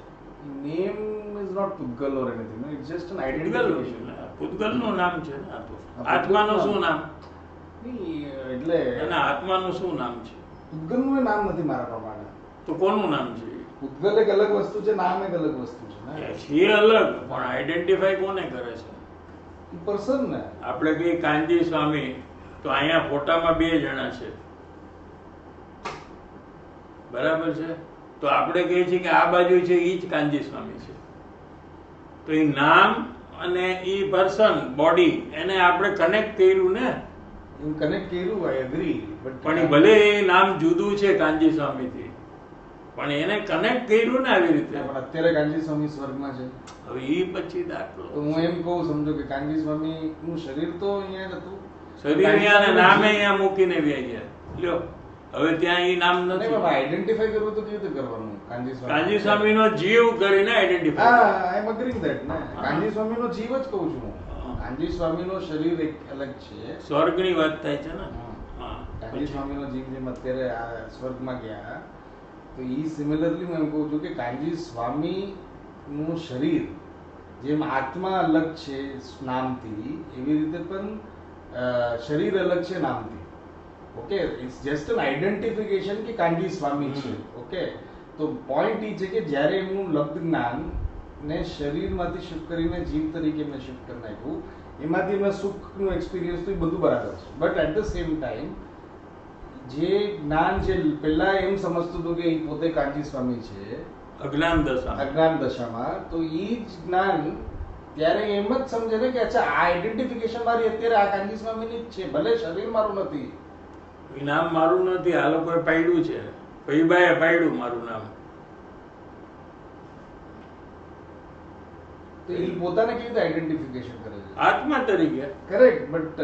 name is not Pudgal or anything. No? It's just an પૂતગલ identification. પૂતગલનું નામ છે ને આ તો. આત્માનું શું નામ? નહીં, એટલે એના આત્માનું શું નામ છે? પૂતગલનું એ નામ નથી મારા પ્રમાણે. તો કોનું નામ છે? પૂતગલ એક અલગ વસ્તુ છે, નામ એક અલગ વસ્તુ છે ને. છે અલગ, પણ આઈડેન્ટિફાઈ કોને કરે છે? પર્સન ને. આપણે કહીએ કાનજી સ્વામી, તો અહીંયા ફોટામાં 2 જણા છે, બરાબર છે? તો આપણે કહીએ છીએ કે આ બાજુ છે એ જ કાનજી સ્વામી છે. તો એ નામ અને એ પર્સન બોડી એને આપણે કનેક્ટ કર્યું ને. એવું કનેક્ટ કર્યું, આઈ એગ્રી. પણ એ ભલે એ નામ જુદું છે કાનજી સ્વામીથી, પણ એને કનેક્ટ કર્યું ને આવી રીતે. પણ અત્યારે કાનજી સ્વામી સ્વર્ગમાં છે. હવે એ પછી દાખલો, તો હું એમ કહું, સમજો કે કાનજી સ્વામી નું શરીર તો અહીંયા જ હતું, શરીર અહીંયા ને નામે અહીંયા મૂકીને વ્યા ગયા. લ્યો, હવે ત્યાં એ નામ નથી. આઈડેન્ટિફાઈ કરવું તો કેવી રીતે કરવાનું? કાનજી સ્વામી નો જીવ કરીને આઈડેન્ટિફાઈ. હા, આઈ એમ અગ્રીંગ ધેટ ને. કાનજી સ્વામી નો જીવ જ કહું છું હું. કાનજી સ્વામી નો શરીર એક અલગ છે. સ્વર્ગની વાત થાય છે ને. કાનજી સ્વામી નો જીવ જેમ અત્યારે આ સ્વર્ગમાં ગયા, તો ઈ સિમિલરલી હું એમ કહું છું કે કાનજી સ્વામી નું શરીર જેમ આત્મા અલગ છે નામથી, એવી રીતે પણ શરીર અલગ છે નામથી. Okay, it's just an identification કે કાનજી સ્વામી છે. ઓકે, તો પોઈન્ટ એ છે કે જ્યારે એમનું લબ્ધ જ્ઞાન ને શરીરમાંથી શિફ્ટ કરીને જીવ તરીકે એમને શિફ્ટ કરી નાખ્યું, એમાંથી એમને સુખનું એક્સપિરિયન્સ તો એ બધું બરાબર છે. But at the same time જે જ્ઞાન જે પહેલા એમ સમજતું હતું કે એ પોતે કાનજી સ્વામી છે અજ્ઞાન દશામાં, તો એ જ જ્ઞાન ત્યારે એમ જ સમજે ને કે અચ્છા આ આઈડેન્ટિફિકેશન મારી અત્યારે આ કાનજી સ્વામીની જ છે, ભલે શરીર મારું નથી. એ નામ મારું નથી, આ લોકોએ પાડ્યું છે, ભઈબાએ પાડ્યું મારું નામ. તો એ પોતાને કેવી રીતે આઈડેન્ટિફિકેશન કરે છે? આત્મા તરીકે. કરેક્ટ, બટ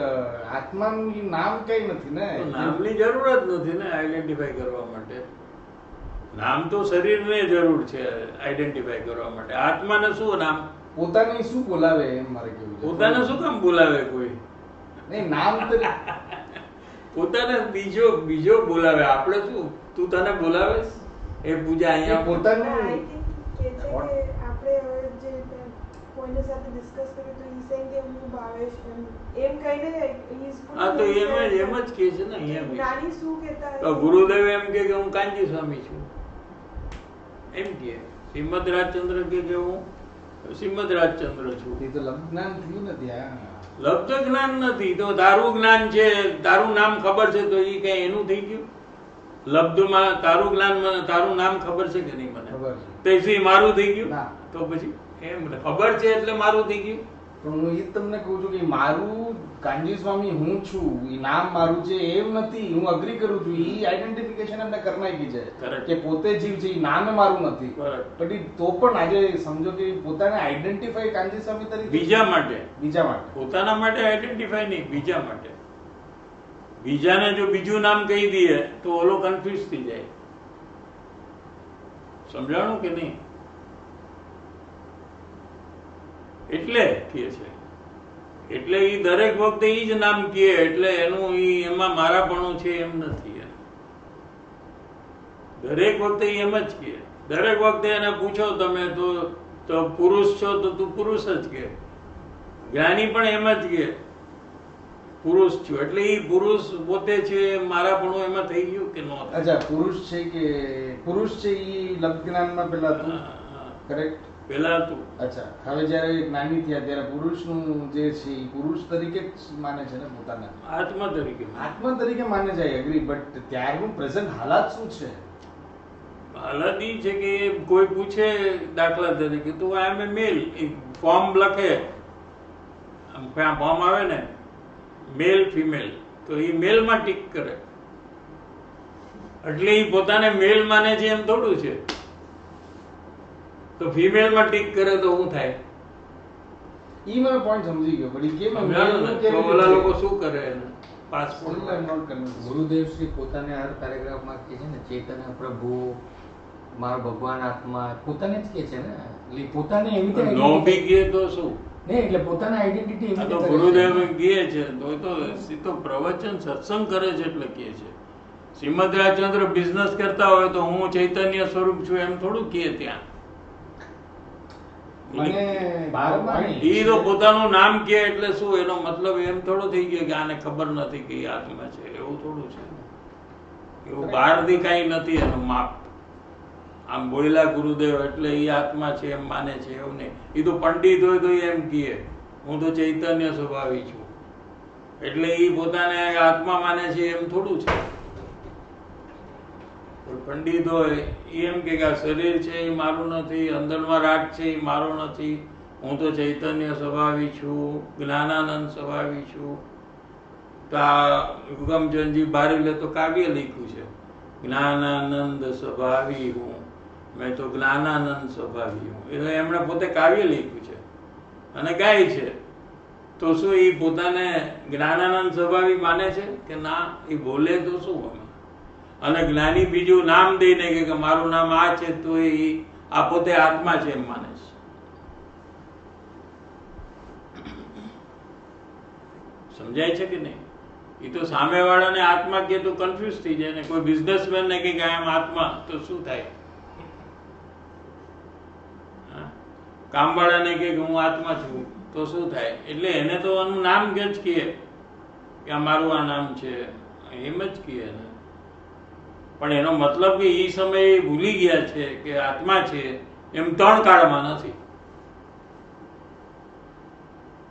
આત્માનું ઈ નામ કઈ નથી ને. નામની જરૂર જ નથી ને આઈડેન્ટિફાઈ કરવા માટે. નામ તો શરીરને જરૂર છે આઈડેન્ટિફાઈ કરવા માટે. આત્માને શું નામ? પોતાને શું બોલાવે એમ મારે કેવું છે. પોતાને શું કામ બોલાવે કોઈ? નહીં, નામ પોતાને બીજો બોલાવે. આપણે શું, તું તને બોલાવે એ પૂજા અહીંયા પોતાનું કોઈની સાથે ડિસ્કસ કર્યું તો ઈ સેઇંગ કે હું ભાવેશ એમ કહીને હા, તો એમ જ કહે છે ને અહીંયા નાની શું કહેતા તો ગુરુદેવ એમ કે હું કાનજી સ્વામી છું એમ કે. શ્રીમદ રાજચંદ્ર કે હું શ્રીમદ રાજચંદ્ર છું. એ તો લબ્ધ જ્ઞાન થયું ને ત્યાં. લબ્ધ જ્ઞાન નથી, તો તારું જ્ઞાન છે, તારું નામ ખબર છે, તો એ કઈ એનું થઈ ગયું? લબ્ધમાં તારું જ્ઞાન, મને તારું નામ ખબર છે કે નહીં? મને ખબર તો એ મારું થઈ ગયું? ના. તો પછી એમ ખબર છે એટલે મારું થઈ ગયું? પણ હું એ જ તમને કહું છું કે મારું કાનજી સ્વામી હું છું, એ નામ મારું છે એમ નથી. હું અગ્રી કરું છું, એ આઈડેન્ટિફિકેશન એમને કરી નાખી છે કે પોતે જીવ છે, એ નામે મારું નથી. પણ તો પણ આજે સમજો કે પોતાને આઈડેન્ટિફાઈ કાનજી સ્વામી તરીકે બીજા માટે. પોતાના માટે આઈડેન્ટિફાઈ નહીં, બીજા માટે. બીજાને જો બીજું નામ કહી દઈએ તો ઓલો કન્ફ્યુઝ થઈ જાય. સમજાણું કે નહીં? એટલે કહે છે, એટલે એ દરેક વખતે એ જ નામ કહે, એટલે એનું એમાં મારાપણું છે એમ નથી. દરેક વખતે એમ જ કહે. દરેક વખતે એને પૂછો તમે તો પુરુષ છો તો તું પુરુષ જ કહે. જ્ઞાની પણ એમ જ કહે પુરુષ છું, એટલે એ પુરુષ પોતે છે મારાપણું એમાં થઈ ગયું કે ન? અચ્છા, પુરુષ છે કે પુરુષ છે એ લબ્ધ જ્ઞાનમાં પેલા હતું. કરેક્ટ, પેલા હતું. અચ્છા, હવે જયારે જ્ઞાની થયા ત્યારે પુરુષનું જે છે એ પુરુષ તરીકે જ માને છે ને પોતાને? આત્મા તરીકે માને છે. એગ્રી, બટ ત્યારનું પ્રેઝન્ટ હાલાત શું છે? હાલત એ છે કે કોઈ પૂછે દાખલા તરીકે તો આઈ એમ એ મેલ, ફોર્મ લખે, ફોર્મ આવે ને મેલ ફિમેલ, તો એ મેલમાં ટીક કરે, એટલે એ પોતાને મેલ માને છે એમ થોડું છે. તો ફિમેલમાં ટીક કરે તો શું થાય? ઈ મને પોઈન્ટ સમજી ગયો, પણ કેમ ઓલા લોકો શું કરે? પાસપોર્ટ ગુરુદેવ શ્રી પોતાને હર પેરેગ્રાફમાં કહે છે ને, ચેતન પ્રભુ, મારો ભગવાન આત્મા, પોતાને જ કહે છે ને. એટલે પોતાને એવી રીતે નો બી કહે તો શું નહીં, એટલે પોતાના આઈડેન્ટિટી એવી રીતે ગુરુદેવ કહે છે. તો પ્રવચન સત્સંગ કરે છે એટલે કહે છે. શ્રીમદ રાજચંદ્ર બિઝનેસ કરતા હોય તો હું ચૈતન્ય સ્વરૂપ છું એમ થોડું કહે ત્યાં. મને બારમાની. ઈ તો પોતાનું નામ કહે એટલે શું એનો મતલબ એમ થોડો થઈ ગયો કે આને ખબર નથી કે ઈ આત્મા છે, એવું થોડું છે. એવું બહારથી કાંઈ નથી એનું માપ. આમ બોલ્યા ગુરુદેવ એટલે ઈ આત્મા છે એમ માને છે એવું નહીં. ઈ તો પંડિત હોય તો ઈ એમ કહે હું તો ચૈતન્ય સ્વભાવી છું એટલે ઈ પોતાને આત્મા માને છે એમ થોડું છે. કોઈ પંડિત હોય ઈ એમ કે આ શરીર છે એ મારું નથી, અંદરમાં રાગ છે એ મારો નથી, હું તો ચૈતન્ય સ્વભાવી છું, જ્ઞાનાનંદ સ્વભાવી છું. તો આ હુકમચંદજી બારીલે તો કાવ્ય લખ્યું છે, જ્ઞાનાનંદ સ્વભાવી હું, મેં તો જ્ઞાનાનંદ સ્વભાવી હું. એટલે એમણે પોતે કાવ્ય લખ્યું છે અને ગાય છે. તો શું એ પોતાને જ્ઞાનાનંદ સ્વભાવી માને છે કે ના? એ બોલે તો શું અમે? અને જ્ઞાની બીજું નામ દઈને કે મારું નામ આ છે તો એ આ પોતે આત્મા છે એમ માને છે. સમજાય છે કે નહીં? એ તો સામેવાળાને આત્મા કે તો કન્ફ્યુઝ થઈ જાય ને. કોઈ બિઝનેસમેન ને કે આમ આત્મા તો શું થાય? કામવાળાને કે હું આત્મા છું તો શું થાય? એટલે એને તો આનું નામ જ કહે કે આ મારું આ નામ છે એમ જ કહે ને. પણ એનો મતલબ કે એ સમયે ભૂલી ગયા છે કે આત્મા છે એમ ત્રણ કાળમાં નથી.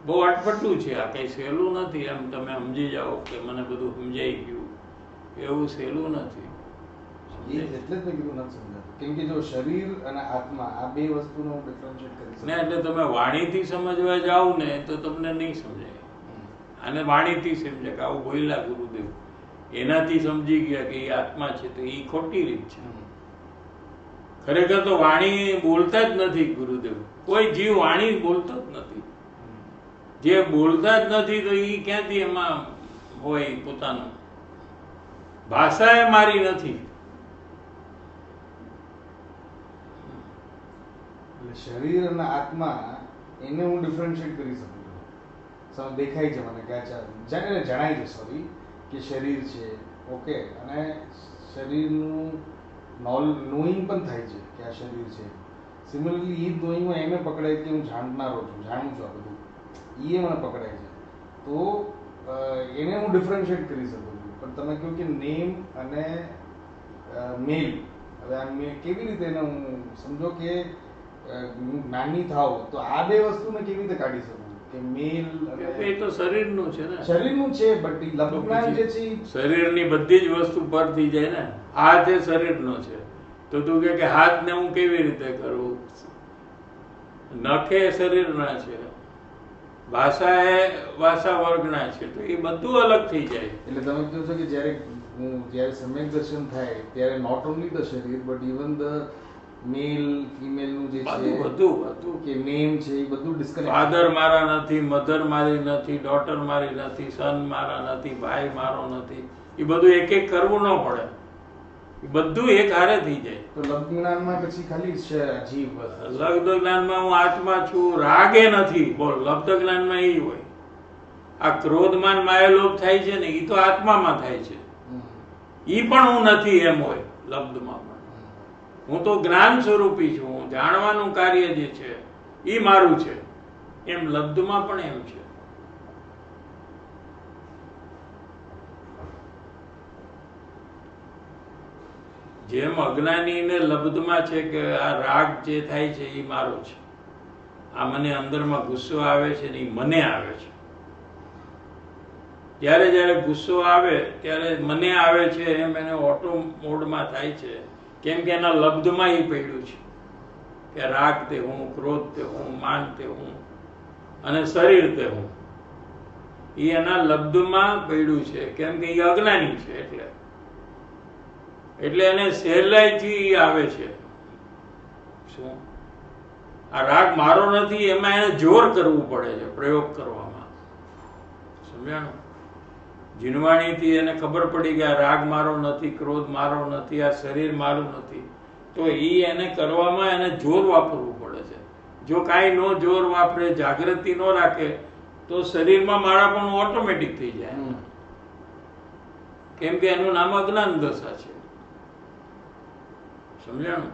બહુ અટપટું છે આ, કઈ સહેલું નથી. એમ તમે સમજી જાઓ કે મને બધું સમજાઈ ગયું, એવું સહેલું નથી. એટલે જ મેં કીધું નથી સમજાતું. કેમ કે જો શરીર અને આત્મા આ બે વસ્તુનો ડિફરન્શિએટ કરી ને એટલે તમે વાણીથી સમજવા જાઓ ને તો તમને નહીં સમજાય. અને વાણીથી સમજે કે આવું બોલ્યા ગુરુદેવ, એનાથી સમજી ગયા કે એ આત્મા છે તો એ ખોટી રીત છે. ખરેખર તો વાણી બોલતા જ નથી ગુરુદેવ. કોઈ જીવ વાણી બોલતો જ નથી. જે બોલતા જ નથી તો એ ક્યાંથી એમાં હોય પોતાનું? ભાષા એ મારી નથી. એટલે શરીર અને આત્મા એને હું ડિફરન્શિએટ કરી શકું છું. દેખાય છે મને કે જણાય છે સોરી કે શરીર છે ઓકે, અને શરીરનું નોઈંગ પણ થાય છે કે આ શરીર છે. સિમિલરલી એ જ નોઈંગ એમ પકડાય કે હું જાણનારો છું, જાણું છું આ બધું, એ મને પકડાય છે. તો એને હું ડિફરન્શિએટ કરી શકું છું. પણ તમે કહો કે નેમ અને મેલ, હવે આ કેવી રીતે એને હું સમજો કે હું જ્ઞાની થાવ તો આ બે વસ્તુને કેવી રીતે કાઢી શકું કે મેલ એ તો શરીરનું છે ને. શરીરનું છે બટ લબ્ધજ્ઞાન જે છે શરીરની બધી જ વસ્તુ પર થઈ જાય ને. હાથ એ શરીરનો છે તો તું કે હાથને હું કેવી રીતે કરું? નખ એ શરીરના છે, ભાષા એ ભાષા વર્ગના છે, તો એ બધું અલગ થઈ જાય. એટલે તમે કહો છો કે જ્યારે સમ્યક દર્શન થાય ત્યારે નોટ ઓનલી ધ શરીર but even the male female નું જે છે બધું કે નેમ છે એ બધું ડિસ્કનેક્ટ. ફાધર મારા નથી, મધર મારી નથી, ડોટર મારી નથી, સન મારા નથી, ભાઈ મારો નથી, એ બધું એક એક કરવું ન પડે. એ બધું એક હારે થઈ જાય. તો લબ્ધ જ્ઞાનમાં પછી ખાલી જીવ બસ. લબ્ધ જ્ઞાનમાં હું આત્મા છું, રાગે નથી. બોલ, લબ્ધ જ્ઞાનમાં એ હોય. આ ક્રોધમાન માયાલોભ થાય છે ને એ તો આત્મામાં થાય છે. ઈ પણ હું નથી એમ હોય લબ્ધમાં. હું તો જ્ઞાન સ્વરૂપી છું, જાણવાનું કાર્ય જે છે એ મારું છે, એમ લબ્ધમાં પણ એમ છે. જેમ અજ્ઞાનીને લબ્ધમાં છે કે આ રાગ જે થાય છે એ મારો છે, આ મને અંદરમાં ગુસ્સો આવે છે ને એ મને આવે છે. જ્યારે જ્યારે ગુસ્સો આવે ત્યારે મને આવે છે એમ એને ઓટો મોડમાં થાય છે. કેમ કે એના લબ્ધમાં એ પડ્યું છે કે રાગ તે હું, ક્રોધ તે હું, માન તે હું અને શરીર તે હું. એ એના લબ્ધમાં પડ્યું છે. કેમ કે એ અજ્ઞાની છે એટલે એને સહેલાઈથી આવે છે. શું આ રાગ મારો નથી એમાં એને જોર કરવું પડે છે, પ્રયોગ કરવામાં. સમજાણું? જીનવાણીથી એને ખબર પડી કે આ રાગ મારો નથી, ક્રોધ મારો નથી, આ શરીર મારું નથી, તો એ એને કરવામાં એને જોર વાપરવું પડે છે. જો કાંઈ નો જોર વાપરે, જાગૃતિ ન રાખે તો શરીરમાં મારા પણ ઓટોમેટિક થઈ જાય. કેમ કે એનું નામ અજ્ઞાન દશા છે. સમજાણું?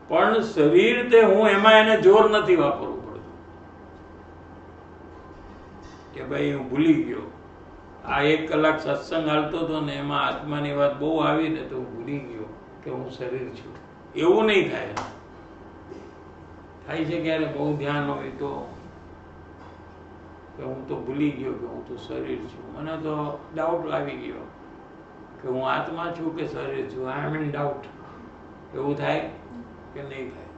પણ શરીર તે હું, એમાં એને જોર નથી વાપરવું પડતું. કે ભાઈ હું ભૂલી ગયો, આ 1 કલાક સત્સંગ હાલતો હતો ને એમાં આત્માની વાત બહુ આવી ને તો હું ભૂલી ગયો કે હું શરીર છું. એવું નહીં થાય. થાય છે ક્યારે બહુ ધ્યાન હોય તો કે હું તો ભૂલી ગયો કે હું તો શરીર છું, મને તો ડાઉટ આવી ગયો કે હું આત્મા છું કે શરીર છું, આઈ એમ ઇન ડાઉટ. એવું થાય કે નહીં થાય?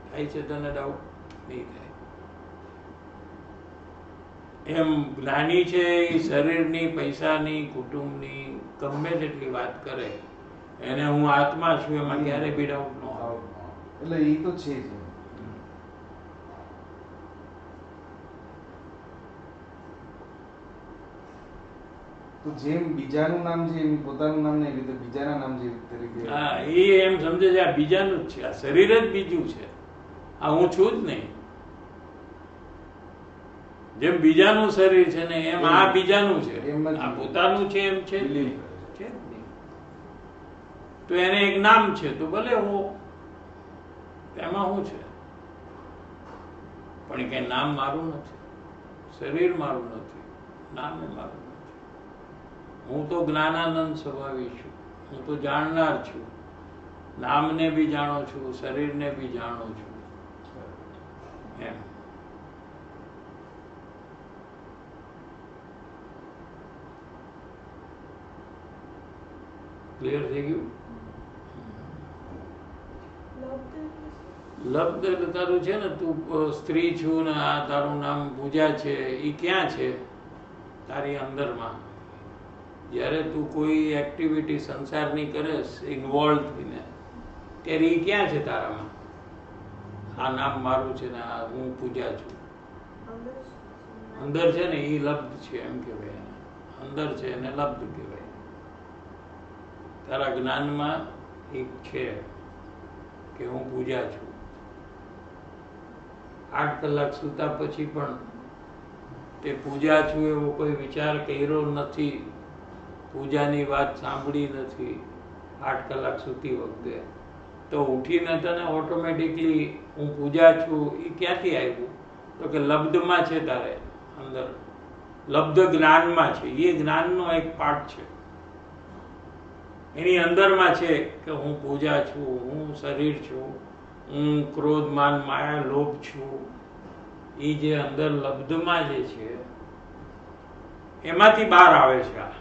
થાય છે તને ડાઉટ? નહીં થાય. એમ જ્ઞાની છે એ શરીરની, પૈસાની, કુટુંબની ગમે તેટલી વાત કરે, એને હું આત્મા છું એમાં ક્યારે બી ડાઉટ ન આવે. એટલે એ તો છે જ. તો જેમ બીજાનું નામ છે એમ પોતાનું નામ નહીં, રીતે બીજાના નામ જે તરીકે. હા, એ એમ સમજે છે આ બીજાનું જ છે, આ શરીર જ બીજું છે, આ હું છું જ નહીં. જેમ બીજાનું શરીર છે ને એમ આ બીજાનું છે, આ પોતાનું છે એમ છે જ નહીં. તો એને એક નામ છે તો ભલે હું, એમાં શું છે? પણ કઈ નામ મારું નથી, શરીર મારું નથી, નામ એ મારું નથી. હું તો જ્ઞાનાનંદ સ્વભાવી છું, હું તો જાણનાર છું, નામને બી જાણું છું, શરીરને બી જાણું છું. એમ ક્લિયર થઈ ગયું? લબ્ધ એટલે તારું છે ને, તું સ્ત્રી છું ને આ તારું નામ પૂજા છે, એ ક્યાં છે? તારી અંદરમાં. જ્યારે તું કોઈ એક્ટિવિટી સંસારની કરે ઇન્વોલ્વ થઈને, ત્યારે એ ક્યાં છે તારામાં? આ નામ મારું છે ને આ હું પૂજા છું, અંદર છે ને એ લબ્ધ છે એમ કહેવાય. અંદર છે એને લબ્ધ કહેવાય. તારા જ્ઞાનમાં એક છે કે હું પૂજા છું. 8 કલાક સૂતા પછી પણ તે પૂજા છું એવો કોઈ વિચાર કર્યો નથી, પૂજાની વાત સાંભળી નથી 8 કલાક સૂતી વખતે, તો ઉઠીને તને ઓટોમેટિકલી હું પૂજા છું એ ક્યાંથી આવ્યું? તો કે લબ્ધમાં છે, તારે અંદર લબ્ધ જ્ઞાનમાં છે. એ જ્ઞાનનો એક પાર્ટ છે, એની અંદરમાં છે કે હું પૂજા છું, હું શરીર છું, હું ક્રોધ, માન, માયા, લોભ છું. એ જે અંદર લબ્ધમાં જે છે એમાંથી બહાર આવે છે આ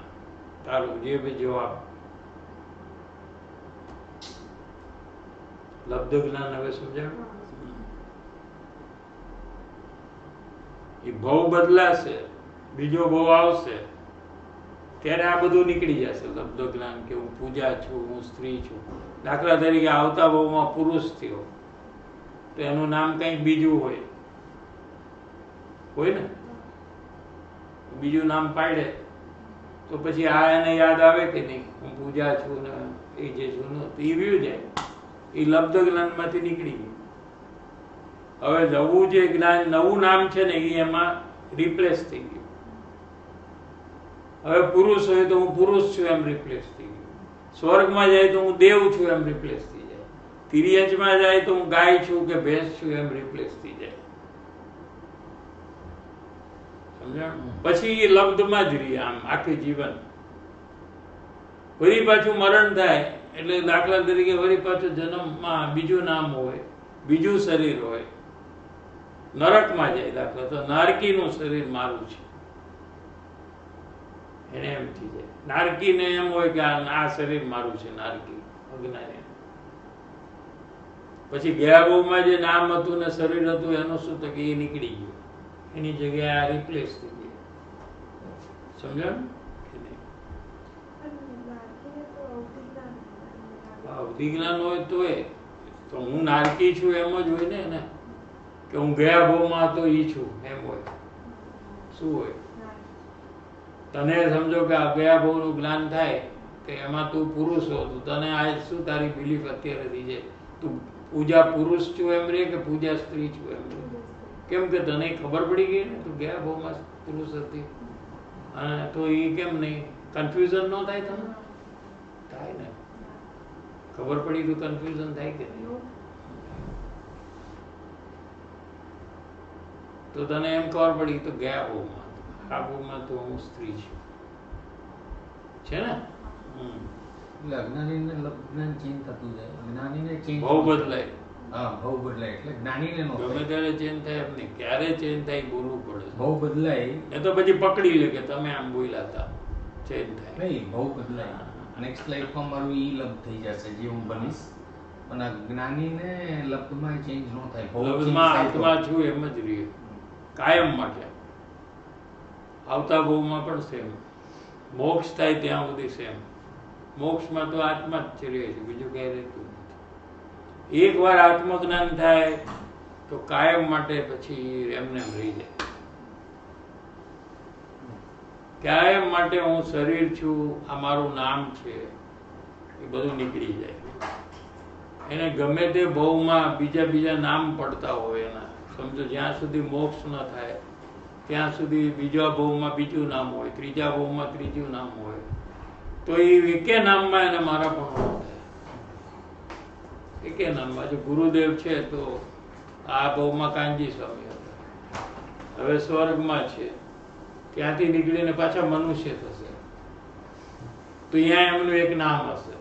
તારું જે બી જવાબ. લબ્ધ જ્ઞાન હવે સમજાયું? એ ભવ બદલાશે, બીજો ભવ આવશે ત્યારે આ બધું નીકળી જશે. લબ્ધ જ્ઞાન કે હું પૂજા છું, હું સ્ત્રી છું. દાખલા તરીકે આવતા ભવમાં પુરુષ થયો તો એનું નામ કંઈક બીજું હોય ને, બીજું નામ પાડે તો પછી આ એને યાદ આવે કે નહીં, હું પૂજા છું ને એ જે જૂનું એ વ્યુ જાય. એ લબ્ધ જ્ઞાનમાંથી નીકળી ગયું. હવે નવું જે જ્ઞાન, નવું નામ છે ને એ એમાં રિપ્લેસ થઈ ગયું. હવે પુરુષ હોય તો હું પુરુષ છું એમ રિપ્લેસ થઈ ગયું. સ્વર્ગમાં જાય તો હું દેવ છું એમ રિપ્લેસ થઈ જાય. તિર્યંશમાં જાય તો હું ગાય છું કે ભેંસ છું એમ રિપ્લેસ થઈ જાય. સમજાણ? પછી એ લબ્ધમાં જ રહી આમ આખી જીવન. વળી પાછું મરણ થાય એટલે દાખલા તરીકે વળી પાછું જન્મમાં બીજું નામ હોય, બીજું શરીર હોય, નરકમાં જાય દાખલા તો નારકીનું શરીર મારું છે એને એમ થઈ જાય. નારકીને એમ હોય કે આ શરીર મારું છે, નારકી અજ્ઞાની. પછી ગયા બહુમાં જે નામ હતું ને શરીર હતું એનું શું તો કે એ નીકળી ગયું, એની જગ્યાએ આ રિપ્લેસ થઈ ગયું. સમજાયું? અવધિ જ્ઞાન હોય તો હું નારકી છું એમ જ હોય ને કે હું ગયા ભાવમાં હતો ઈ છું એમ હોય. શું હોય? તને સમજો કે આ ગયા ભાવનું જ્ઞાન થાય કે એમાં તું પુરુષ હો તો તને આ શું તારી બિલીફ અત્યારે થઈ જાય? તું પૂજા પુરુષ છું એમ રે કે પૂજા સ્ત્રી છું એમ રે? કેમ કે તને ખબર પડી ગઈ ને તું ગયા ભાવમાં પુરુષ હતી, અને તો એ કેમ નહીં કન્ફ્યુઝન ન થાય? તમને થાય ને, ખબર પડી તો કન્ફ્યુઝન થાય કે નહીં? તો તને એમ ખબર પડી તો ગયા બહુમાં, આ બહુમાં તો હું સ્ત્રી છું, છે ને? એટલે અજ્ઞાનીને જ્ઞાન ચેન્જ થતું જાય, જ્ઞાનીને ચેન્જ બહુ બદલાય. હા બહુ બદલાય, એટલે જ્ઞાનીને નો ગમે ત્યારે ચેન્જ થાય એમ નહીં, ક્યારે ચેન્જ થાય બોલવું પડે. બહુ બદલાય એ તો પછી પકડી લે કે તમે આમ બોલ્યા હતા, ચેન્જ થાય. નહીં, બહુ બદલાય. નેક્સ્ટ લાઈફમાં મારું ઈ લબ થઈ જશે જે હું બનીશ, પણ આ જ્ઞાનીને લબ્ધમાં ચેન્જ ન થાય. બહુ change લબ્ધમાં થાય તો. આત્મા છું એમ જ રહે કાયમ માટે. આવતા બહુમાં પણ સેમ, મોક્ષ થાય ત્યાં સુધી સેમ. મોક્ષમાં તો આત્મા જ રહે છે, બીજું કઈ રહેતું નથી. એકવાર આત્મજ્ઞાન થાય તો કાયમ માટે પછી એમને એમ રહી જાય. કાયમ માટે હું શરીર છું, આ મારું નામ છે, એ બધું નીકળી જાય. એને ગમે તે ભાવમાં બીજા નામ પડતા હોય એના, સમજો જ્યાં સુધી મોક્ષ ન થાય ત્યાં સુધી બીજા ભાવમાં બીજું નામ હોય, ત્રીજા ભાવમાં ત્રીજું નામ હોય, તો એ એકે નામમાં એને મારા પણ ન થાય. એકે નામમાં જો ગુરુદેવ છે તો આ ભાવમાં કાનજી સ્વામી હતા, હવે સ્વર્ગમાં છે, ત્યાંથી નીકળીને પાછા મનુષ્ય થશે, તો અહીંયા એમનું એક નામ હશે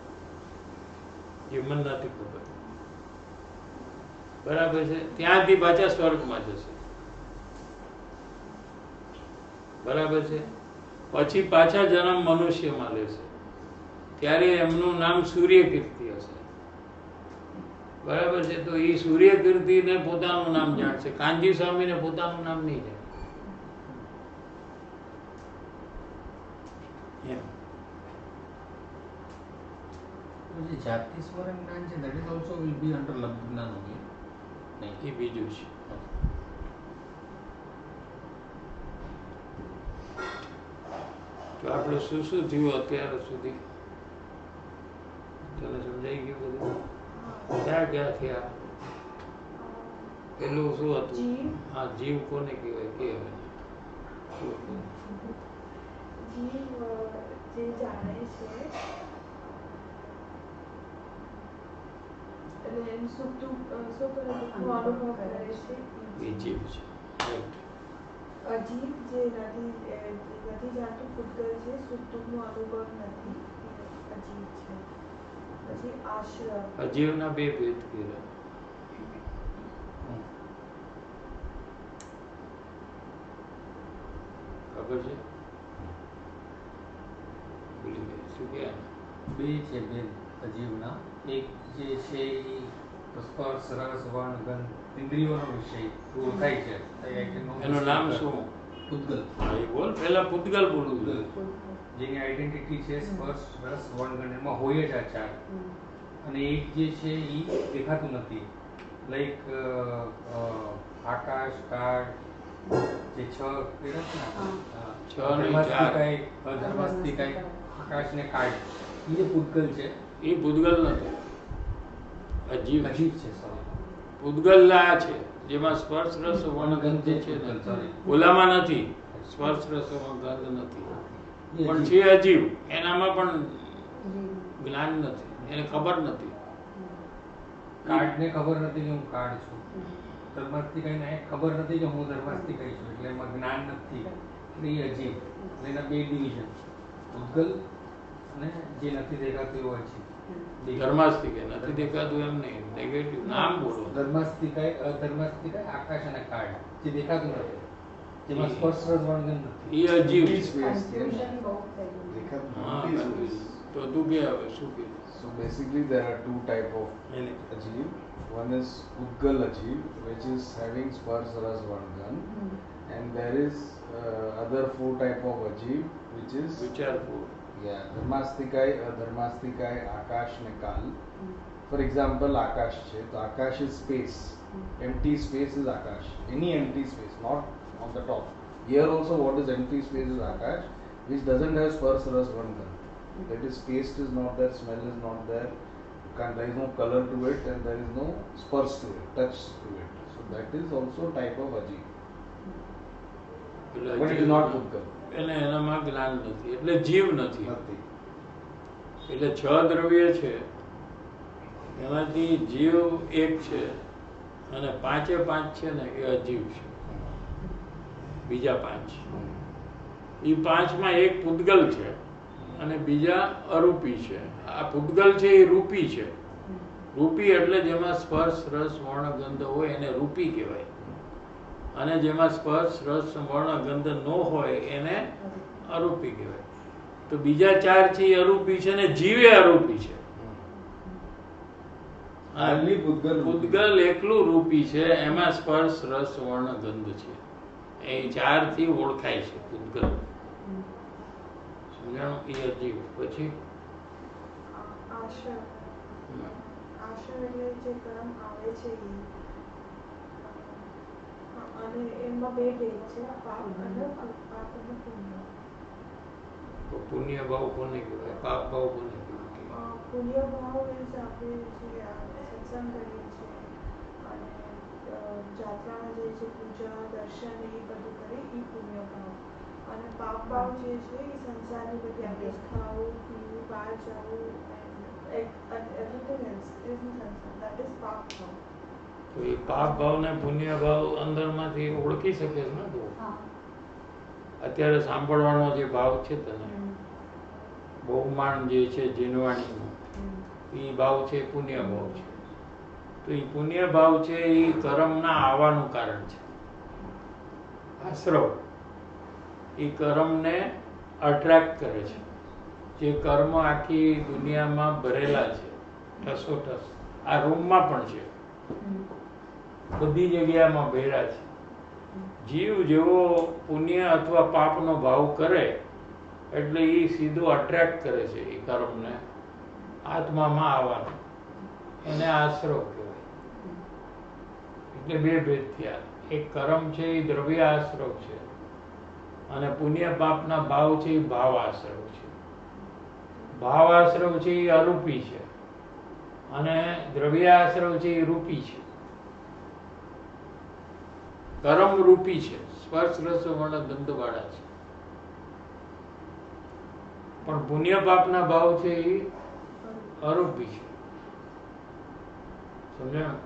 જે મને નથી ખબર, બરાબર છે? ત્યાંથી પાછા સ્વર્ગમાં જશે, બરાબર છે? પછી પાછા જન્મ મનુષ્યમાં લેશે, ત્યારે એમનું નામ સૂર્યકીર્તિ હશે, બરાબર છે? તો એ સૂર્યકીર્તિને પોતાનું નામ જાણશે, કાનજી સ્વામીને પોતાનું નામ નહીં જાણે. જે જાતિ સ્વરણ જ્ઞાન છે, that is also will be under લબ્ધ જ્ઞાન only. નહીં, એ બીજું છે. તો આપણે શું શું થયું અત્યાર સુધી તને સમજાઈ ગયું બધું? ક્યાં ક્યાં થયા? પેલું શું હતું? જીવ. હા, જીવ કોને કહેવાય? કે હવે જીવ જે જાણે છે, એટલે એમ સુખ દુઃખનો અનુભવ કરે છે, એ જીવ છે. Right. અજીવ જે નથી જાણતું પૂતગલ છે, સુખ દુઃખનો અનુભવ નથી, એ અજીવ છે. પછી આશ્રમ, અજીવના બે ભેદ કર્યા. ખબર છે? ભૂલી ગયા. શું કે બે છે ભેદ અજીવના. એક જે છે એ સ્પર્શ રસ વર્ણ ગંધ ઇન્દ્રિયોનો વિષય ઓળખાય છે. એનું નામ શું? પૂતગલ. હા, એ બોલ. પહેલા પૂતગલ બોલવું પૂતગલ. જોઈએ. જેની આઈડેન્ટિટી છે સ્પર્શ રસ વર્ણ ગંધ, એમાં હોય જ આ ચાર. અને એક જે છે એ દેખાતું નથી, લાઈક આકાશ કાળ જે છ કહેવાય છે ને, ધર્માસ્તિકાય અધર્માસ્તિકાય આકાશ ને કાળ, એ જે પૂતગલ છે એ પૂતગલ નથી, અજીવ છે. અજીબ છે. સોરી, પૂતગલ આ છે જેમાં સ્પર્શ રસ વર્ણગંધ જે છે ને, સોરી, ઓલામાં નથી. સ્પર્શ રસ વર્ણગંધ નથી, પણ છે અજીવ. એનામાં પણ જ્ઞાન નથી, એને ખબર નથી. કાર્ડ ને ખબર નથી કે હું કાર્ડ છું, ધર્માસ્તિકાય ને ખબર નથી કે હું ધર્માસ્તિકાય છું, એટલે એમાં જ્ઞાન નથી, એટલે એ અજીબ. એના બે ડિવિઝન, પૂતગલ અને જે નથી દેખાતું એવું અજીબ. ધર્માસ્તિકે નથી દેખાતું એમ નહીં, નેગેટિવ નામ બોલો. ધર્માસ્તિકાય અધર્માસ્તિકાય આકાશ અને કાર્ડ જે દેખાતું નથી, જેમાં સ્પર્શ રસ વર્ણન નથી, એ અજીબ છે. કન્ફ્યુઝન બહુ થઈ ગયું. હા, તો તું કે હવે શું કે? So basically there are two type of ajeev. One is Udgal ajeev, which is having Spars Ras Vargan, and there is other four type of ajeev, which is વિચારપૂર્વક. Dharmastikai, Adharmastikai, Akash and Kal. For example, Akash છે તો Akash is space. Empty space is Akash. Any empty space, not on the top. Here also what is empty space is Akash, which doesn't have Spars Ras Vargan. That is, taste is not there, smell is not there, there is no color to it, and there is no spurse to it, touch to it. So that is also type of ajeev. But it is not Udgal. એને એનામાં જ્ઞાન નથી, એટલે જીવ નથી. Nothing. એટલે છ દ્રવ્ય છે, એમાંથી જીવ એક છે અને પાંચે પાંચ છે ને એ અજીવ છે. બીજા 5. એ 5માં એક પૂતગલ છે અને બીજા અરૂપી છે. આ પૂતગલ છે એ રૂપી છે. રૂપી એટલે જેમાં સ્પર્શ રસ વર્ણ ગંધ હોય એને રૂપી કહેવાય, અને જેમાં સ્પર્શ રસ વર્ણ ગંધ ન હોય એને અરૂપી કહેવાય. તો બીજા 4 છે એ અરૂપી છે ને જીવે અરૂપી છે. પૂતગલ એકલું રૂપી છે, એમાં સ્પર્શ રસ વર્ણ ગંધ છે. એ 4 થી ઓળખાય છે પૂતગલ. સમજાણું? એ અજીવ. પછી આશ્રય એટલે જે કર્મ આવે છે અને એમાં 2 ભેદ છે, પાપ અને પુણ્ય. તો પુણ્ય ભાવ કોને કહેવાય? પાપ ભાવ કોને કહેવાય? પુણ્ય ભાવ એટલે આપણે જે સત્સંગ કરીએ છીએ અને જાત્રામાં જે છે પૂજા દર્શન એ બધું કરીએ એ પુણ્ય ભાવ. અને પાપ ભાવ જે છે એ સંસારની બધી આપણે ખાવું પીવું બહાર જવું everything else is in સંસાર, that is પાપ ભાવ. તો એ પાપ ભાવ ને પુણ્ય ભાવ અંદરમાંથી ઓળખી શકે છે ને તું? અત્યારે સાંભળવાનો જે ભાવ છે તને, બહુમાન જે છે જીનવાણીનો, એ ભાવ છે પુણ્ય ભાવ છે. તો એ પુણ્ય ભાવ છે એ કર્મના આવવાનું કારણ છે. આશ્રવ એ કર્મને અટ્રેક્ટ કરે છે. જે કર્મ આખી દુનિયામાં ભરેલા છે ઠસોઠસ, આ રૂમમાં પણ છે, બધી જગ્યામાં ભેરા છે. જીવ જેવો પુણ્ય અથવા પાપનો ભાવ કરે એટલે એ સીધું અટ્રેક્ટ કરે છે એ કર્મને આત્મામાં આવવાનું. એને આશ્રવ કહેવાય. એટલે 2 ભેદ થયા. એક કર્મ છે એ દ્રવ્ય આશ્રવ છે, અને પુણ્ય પાપના ભાવ છે એ ભાવ આશ્રવ છે. ભાવ આશ્રવ છે એ અરૂપી છે, અને દ્રવ્ય આશ્રવ છે એ રૂપી છે. કર્મ રૂપી છે, સ્પર્શ રસ વર્ણ ગંધ વાળા છે, પણ પુણ્ય પાપના ભાવ છે એ અરૂપી છે. સમજાયું?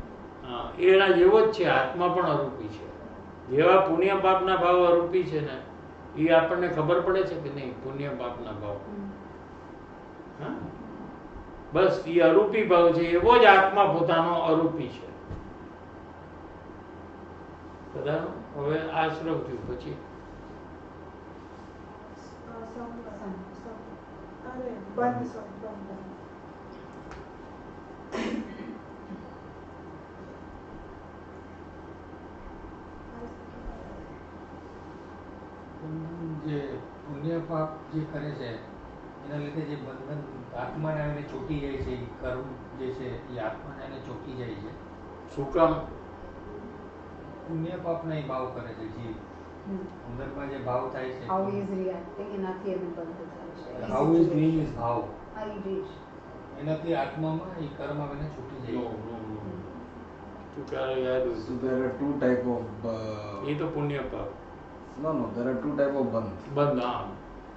હા, એના જેવો જ છે. આત્મા પણ અરૂપી છે. જેવા પુણ્ય પાપના ભાવ અરૂપી છે ને, એ આપણને ખબર પડે છે કે નહીં? પુણ્ય પાપના ભાવ, હા, બસ એ અરૂપી ભાવ છે. એવો જ આત્મા પોતાનો અરૂપી છે. બધાનું હવે આશ્રવ થયું. પછી જે પુણ્ય પાપ જે કરે છે એના લીધે જે બંધન આત્માને આવીને ચોટી જાય છે, એ કર્મ જે છે એ આત્માને આવીને ચોટી જાય છે. શું કામ? પુણ્ય પાપના એ ભાવ કરે છે જીવ. અંદરમાં જે ભાવ થાય છે, How he is reacting એનાથી એને બંધ થાય છે. how is doing is ભાવ, હા, એ રીત. એનાથી આત્મામાં એ કર્મ આવીને છૂટી જાય છે. તું ક્યારે યાદ હોય? So there are 2 type of એ તો પુણ્ય પાપ. no, there are 2 type of bandh. બંધ. હા,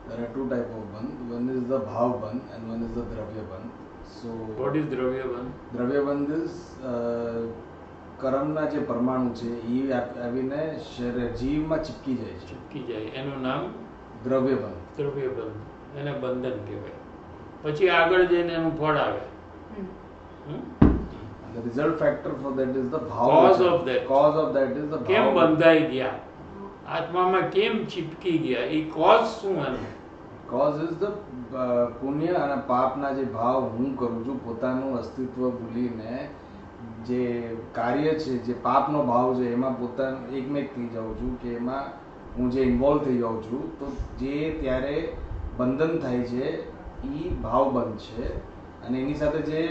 There are 2 type of bandh. One is the bhav bandh and one is the dravya bandh. So what is દ્રવ્ય બંધ? દ્રવ્ય બંધ is કર્મના જે પરમાણુ છે એ આવીને જીવમાં ચીપકી જાય છે. ચૂકી જાય, એનું નામ દ્રવ્ય બંધ. દ્રવ્ય બંધ. એને બંધન કહેવાય. પછી આગળ જઈને એનું ફળ આવે. The result factor for that is the bhav. Cause of that. Cause of that is the bhav. કેમ બંધાઈ ગયા? આત્મામાં કેમ ચીપકી ગયા? એ કોઝ શું એનું? Cause is the પુણ્ય અને પાપના જે ભાવ હું કરું છું, પોતાનું અસ્તિત્વ ભૂલીને જે કાર્ય છે, જે પાપનો ભાવ છે એમાં પોતાનું એકમેક થઈ જાઉં છું, કે એમાં હું જે ઇન્વોલ્વ થઈ જાઉં છું, તો જે ત્યારે બંધન થાય છે એ ભાવ બંધ છે. અને એની સાથે જે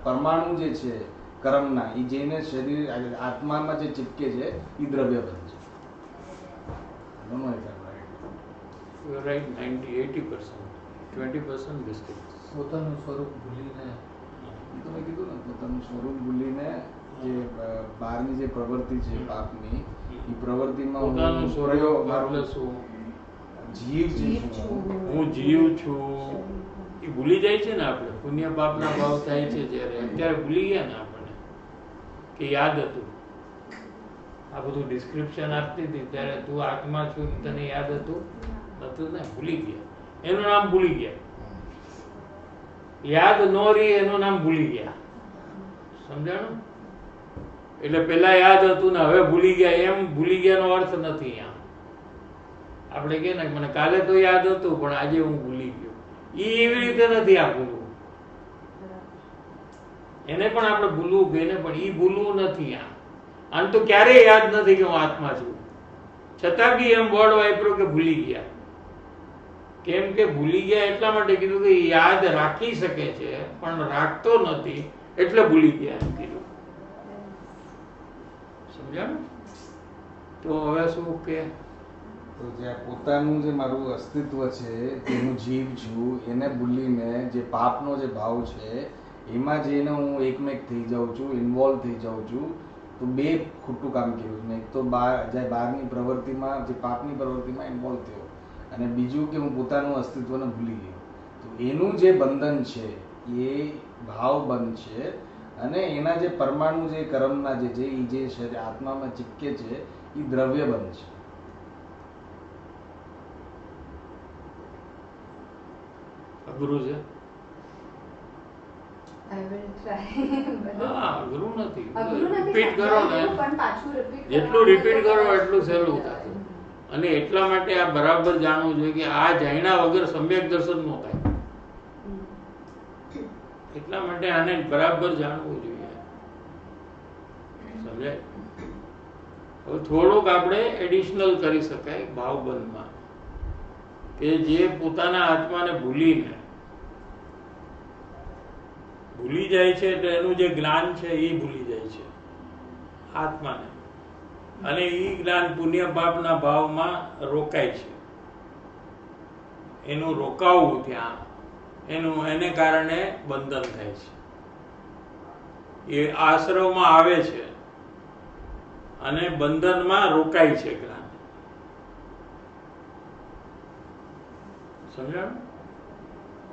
પરમાણુ જે છે કર્મના, એ જેને શરીર આત્મામાં જે ચીપકે છે એ દ્રવ્ય બંધ છે. I don't know if I'm right. You are right, 80%. 20% mistakes. પોતાનું સ્વરૂપ ભૂલીને એ તો મેં કીધું ને, પોતાનું સ્વરૂપ ભૂલીને જે બહારની જે પ્રવૃત્તિ છે પાપની, એ પ્રવૃત્તિમાં પોતાનું હું સ્વરૂપ એટલે શું? જીવ છું. હું જીવ છું એ ભૂલી જાય છે ને આપણે. પુણ્ય પાપના ભાવ થાય છે જ્યારે, અત્યારે ભૂલી ગયા ને આપણને કે યાદ હતું. આ બધું ડિસ્ક્રિપ્શન આપતી હતી ત્યારે તું આત્મા છું તને યાદ હતું? નતું ને, ભૂલી ગયા. એનું નામ ભૂલી ગયા. યાદ ન રહી એનું નામ ભૂલી ગયા. સમજાણું? એટલે પેલા યાદ હતું ને હવે ભૂલી ગયા, એમ ભૂલી ગયાનો અર્થ નથી. આપણે કે ને મને કાલે તો યાદ હતું પણ આજે હું ભૂલી ગયો, એવી રીતે નથી આ ભૂલવું. એને પણ આપણે ભૂલવું કહીને પણ એ ભૂલવું નથી. આને તો ક્યારેય યાદ નથી કે હું આત્મા છું, છતાં બી એમ વર્ડ વાપર્યો કે ભૂલી ગયા. કેમ કે ભૂલી ગયા એટલા માટે કીધું કે યાદ રાખી શકે છે પણ રાખતો નથી એટલે ભૂલી ગયા એમ કીધું. સમજાણું? તો હવે શું કે તો જે પોતાનું જે મારું અસ્તિત્વ છે, જે હું જીવ છું, એને ભૂલીને જે પાપનો જે ભાવ છે એમાં જઈને હું એકમેક થઈ જાઉં છું, ઇન્વોલ્વ થઈ જાઉં છું, તો બે ખોટું કામ કર્યું મેં. એક તો બહારની પ્રવૃત્તિમાં, જે પાપની પ્રવૃત્તિમાં ઇન્વોલ્વ થયો, અને બીજું કે હું પોતાનું અસ્તિત્વને ભૂલી ગયો. તો એનું જે બંધન છે એ ભાવ બંધ છે, અને એના જે પરમાણુ જે કર્મના જે છે એ જે છે આત્મામાં ચિપકે છે એ દ્રવ્ય બંધ છે. અઘરું છે? I will try. હા, અઘરું નથી. અઘરું નથી, રિપીટ કરો ને, પણ પાછું repeat જેટલું રિપીટ કરો કરવાનું એટલું સહેલું થશે. અને એટલા માટે આ બરાબર જાણવું જોઈએ કે આ જાણ્યા વગર સમ્યક દર્શન ન થાય. એટલા માટે આને બરાબર જાણવું જોઈએ. સમજાય? હવે થોડુંક આપણે એડિશનલ કરી શકાય ભાવબંધમાં, કે જે પોતાના આત્માને ભૂલી જાય છે તો એનું જે જ્ઞાન છે એ ભૂલી જાય છે આત્માને, અને એ જ્ઞાન પુણ્ય પાપના ભાવમાં રોકાય છે. એનું રોકાવું ત્યાં એને કારણે બંધન થાય છે. એ આશ્રમમાં આવે છે અને બંધનમાં રોકાય છે જ્ઞાન. સમજાણું?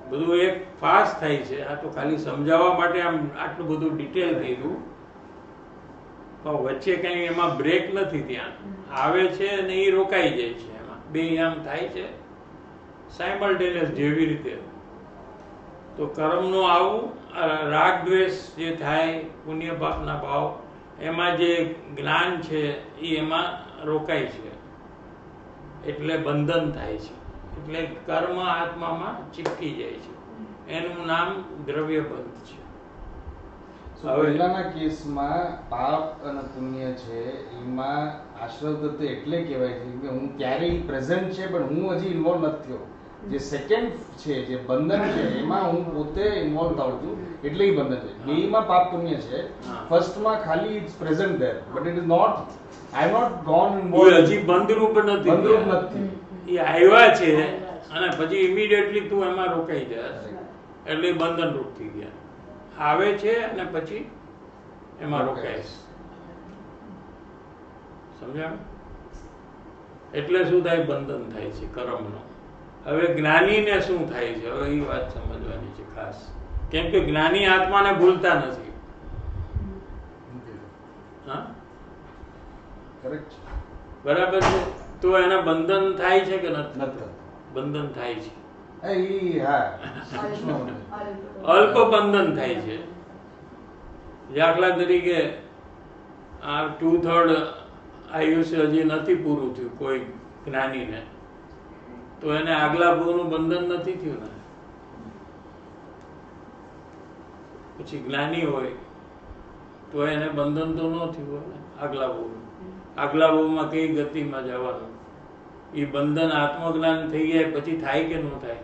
બધું એક ફાસ્ટ થાય છે. આ તો ખાલી સમજાવવા માટે આમ આટલું બધું ડિટેલ કીધું, પણ વચ્ચે કઈ એમાં બ્રેક નથી. ત્યાં આવે છે અને એ રોકાઈ જાય છે. એમાં બે આમ થાય છે સાયમલ્ટેનિયસ જેવી રીતે. તો કર્મનું આવું રાગ દ્વેષ જે થાય, પુણ્ય પાપના ભાવ, એમાં જે જ્ઞાન છે એ એમાં રોકાય છે, એટલે બંધન થાય છે. એટલે કર્મ આત્મામાં ચીપકી જાય છે. એનું નામ દ્રવ્ય બંધ છે. પહેલાના કેસમાં પાપ અને પુણ્ય છે એમાં આશ્રવ તત્વ એટલે કહેવાય છે કે હું ક્યારેય પ્રેઝન્ટ છે પણ હું હજી ઇન્વોલ્વ નથી થયો. જે સેકન્ડ છે, જે બંધન છે, એમાં હું પોતે ઇન્વોલ્વ થાઉં છું એટલે એ બંધન છે. બેમાં પાપ પુણ્ય છે. ફર્સ્ટમાં ખાલી it's present there but it is not, I am not gone involve. હજી બંધરૂપ નથી. બંધરૂપ નથી. એ આવ્યા છે અને પછી ઇમિડિયેટલી તું એમાં રોકાઈ જાય એટલે બંધન રૂપ થઈ ગયા. આવે છે અને પછી એમાં રોકાય. સમજાયું? એટલે શું થાય? બંધન થાય છે કર્મનો. હવે જ્ઞાનીને શું થાય છે? હવે એ વાત સમજવાની છે ખાસ. કેમ કે જ્ઞાની આત્માને ભૂલતા નથી. હા, કરેક્ટ છે. બરાબર છે. તો એના બંધન થાય છે કે નથી? બંધન થાય છે. અલ્પ બંધન થાય છે. દાખલા તરીકે આ 2/3 આયુષ્ય હજી નથી પૂરું થયું કોઈ જ્ઞાનીને, તો એને આગલા ભાવનું બંધન નથી થયું ને. પછી જ્ઞાની હોય તો એને બંધન તો ન થયું હોય ને આગલા ભાવનું. આગલા ભાવમાં કઈ ગતિમાં જવાનું, એ બંધન આત્મજ્ઞાન થઈ જાય પછી થાય કે ન થાય?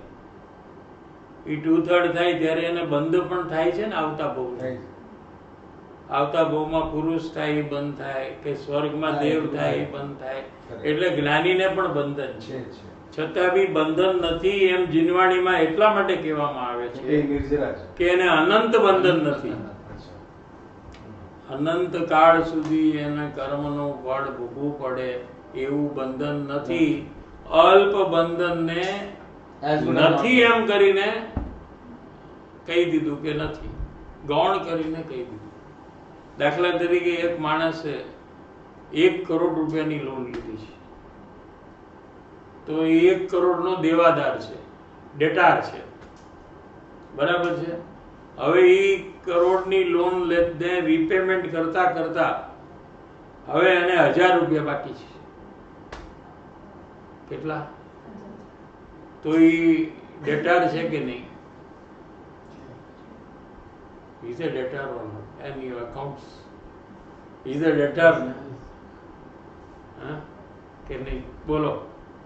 એ 2/3 થાય ત્યારે એને બંધ પણ થાય છે ને આવતા ભાવ. આવતા ભાવમાં પુરુષ થાય એ બંધ થાય, કે સ્વર્ગમાં દેવ થાય એ બંધ થાય. એટલે જ્ઞાનીને પણ બંધન છે, છતાં બી બંધન નથી એમ જીનવાણીમાં એટલા માટે કહેવામાં આવે છે કે એને અનંત બંધન નથી. અનંત કાળ સુધી એને કર્મનું ફળ ભોગવવું પડે એવું બંધન નથી. અલ્પ બંધનને નથી એમ કરીને કહી દીધું કે નથી, ગૌણ કરીને કહી દીધું. દાખલા તરીકે એક માણસે 1 કરોડ રૂપિયાની લોન લીધી છે, તો એ 1 કરોડનો દેવાદાર છે, ડેટાર છે, બરાબર છે. હવે એ કરોડની લોન ને રીપેમેન્ટ કરતા કરતા હવે એને 1000 રૂપિયા બાકી છે. કેટલા? તો એ ડેટાર છે કે નહીં? Is a debtor or not? And your accounts is a debtor. हाँ? કે નહીં? બોલો,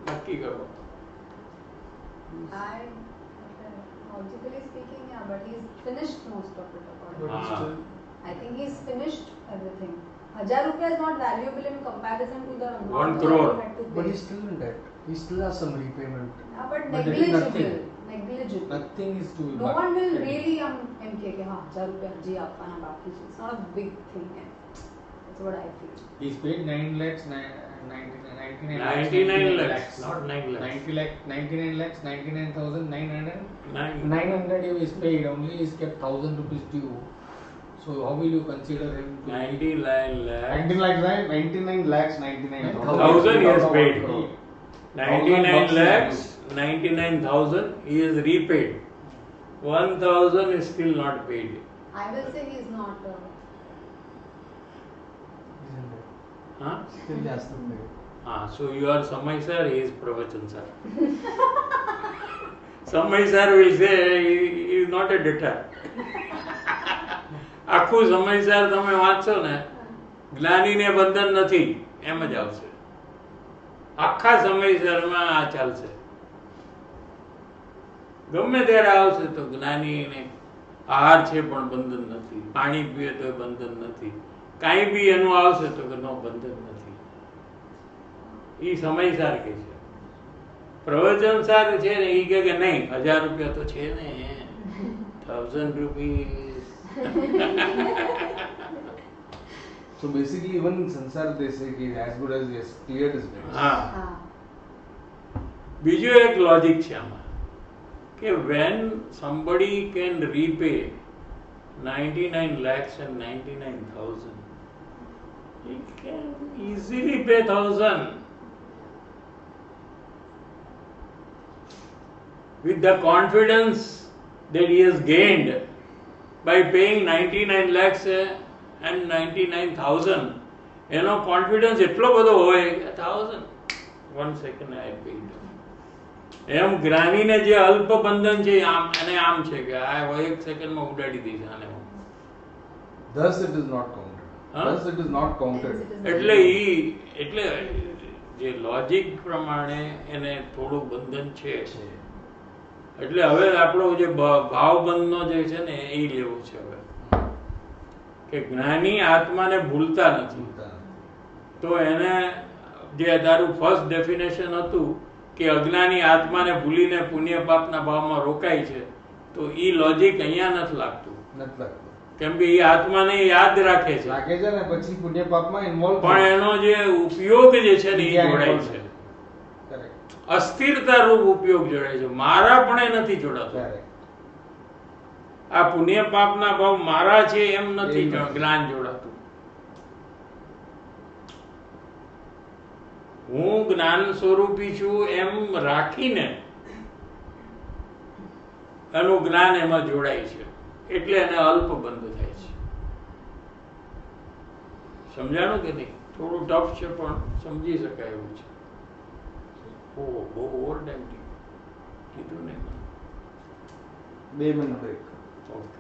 નક્કી કરો. Logically speaking, yeah, but he's finished most of it according But to Ah. still, I think he's finished everything. 1000 rupees is not valuable in comparison to the amount 1 that crore. he had to But pay. he's still in debt. He still has some repayment. Yeah, but But that is negligible. nothing. Negligible. Nothing is to No one will really એમ કહે કે હા 1000 રૂપિયા હજી આપવાના બાકી છે. It's not a big thing. That's what I feel. He's paid 9 lakhs, 99 99 lakhs, not 9 lakhs. 99 lakhs, 99,900. Nine. 900 he is paid, only he's kept 1,000 rupees due. So how will you consider him to 99 lakhs. 19 lakhs, right? 99 lakhs, 99,000. 1,000 he has paid. Crore. 99 lakhs, 99,000 he is repaid. 1,000 is still not paid. I will say he's not. He's in debt. Huh? Still he has to pay. So you are Samay sir, he is Pravachan sir. Samay sir will say he is not a debtor. આખું સમયસર તમે વાંચશો ને, જ્ઞાનીને બંધન નથી એમ જ આવશે. આખા સમયસરમાં આ ચાલશે. ગમે ત્યારે આવશે તો જ્ઞાનીને આહાર છે પણ બંધન નથી, પાણી પીએ તો બંધન નથી, કાંઈ બી એનું આવશે તો કે નો બંધન નથી. એ સમયસાર કે છે. પ્રવચનસાર છે ને એ કે નહીં 1000 રૂપિયા તો છે ને, 1000 rupees. so basically even in Sansar they say he is as good as he has cleared his debts. હા. હા. બીજો એક લોજિક છે આમાં કે when somebody can repay 99 lakhs and 99,000, he can easily pay 1,000 with the confidence that he has gained by paying 99 lakhs and 99,000. એનો confidence એટલો બધો હોય કે 1,000 1 second I paid. એમ જ્ઞાનીને જે અલ્પ બંધન છે આમ અને આમ છે કે આ 1 સેકન્ડમાં ઉડાડી દઈશ આને. Thus it is not counted. Huh? Thus it is not counted. એટલે જે લોજિક પ્રમાણે એને થોડું બંધન છે. એટલે હવે આપણો જે ભાવબંધનો જે છે ને એ લેવું છે હવે કે જ્ઞાની આત્માને ભૂલતા નથી. તો એને જે તારું ફર્સ્ટ ડેફિનેશન હતું કે અજ્ઞાની આત્માને ભૂલીને પુણ્ય પાપના ભાવમાં રોકાય છે, તો એ લોજિક અહીંયા નથી લાગતું. નથી લાગતું. કેમ કે એ આત્માને યાદ રાખે છે, લાગે છે ને પછી પુણ્ય પાપમાં ઇન્વોલ્વ પણ એનો જે ઉપયોગ જે છે ને એ જોડાય છે, અસ્થિરતા રૂપ ઉપયોગ જોડાય છે. મારા પણ એ નથી જોડાતો. આ પુણ્ય પાપના ભાવ મારા છે એમ નથી જ્ઞાન જોડાતું. હું જ્ઞાન સ્વરૂપી છું એમ રાખીને એનું જ્ઞાન એમાં જોડાય છે, એટલે એને અલ્પ બંધ થાય છે. સમજાણું કે નહીં? થોડું ટફ છે પણ સમજી શકાય એવું છે. બહુ ઓવર ટાઈમ કીધું ને. 2 મિનિટ બ્રેક. ઓકે.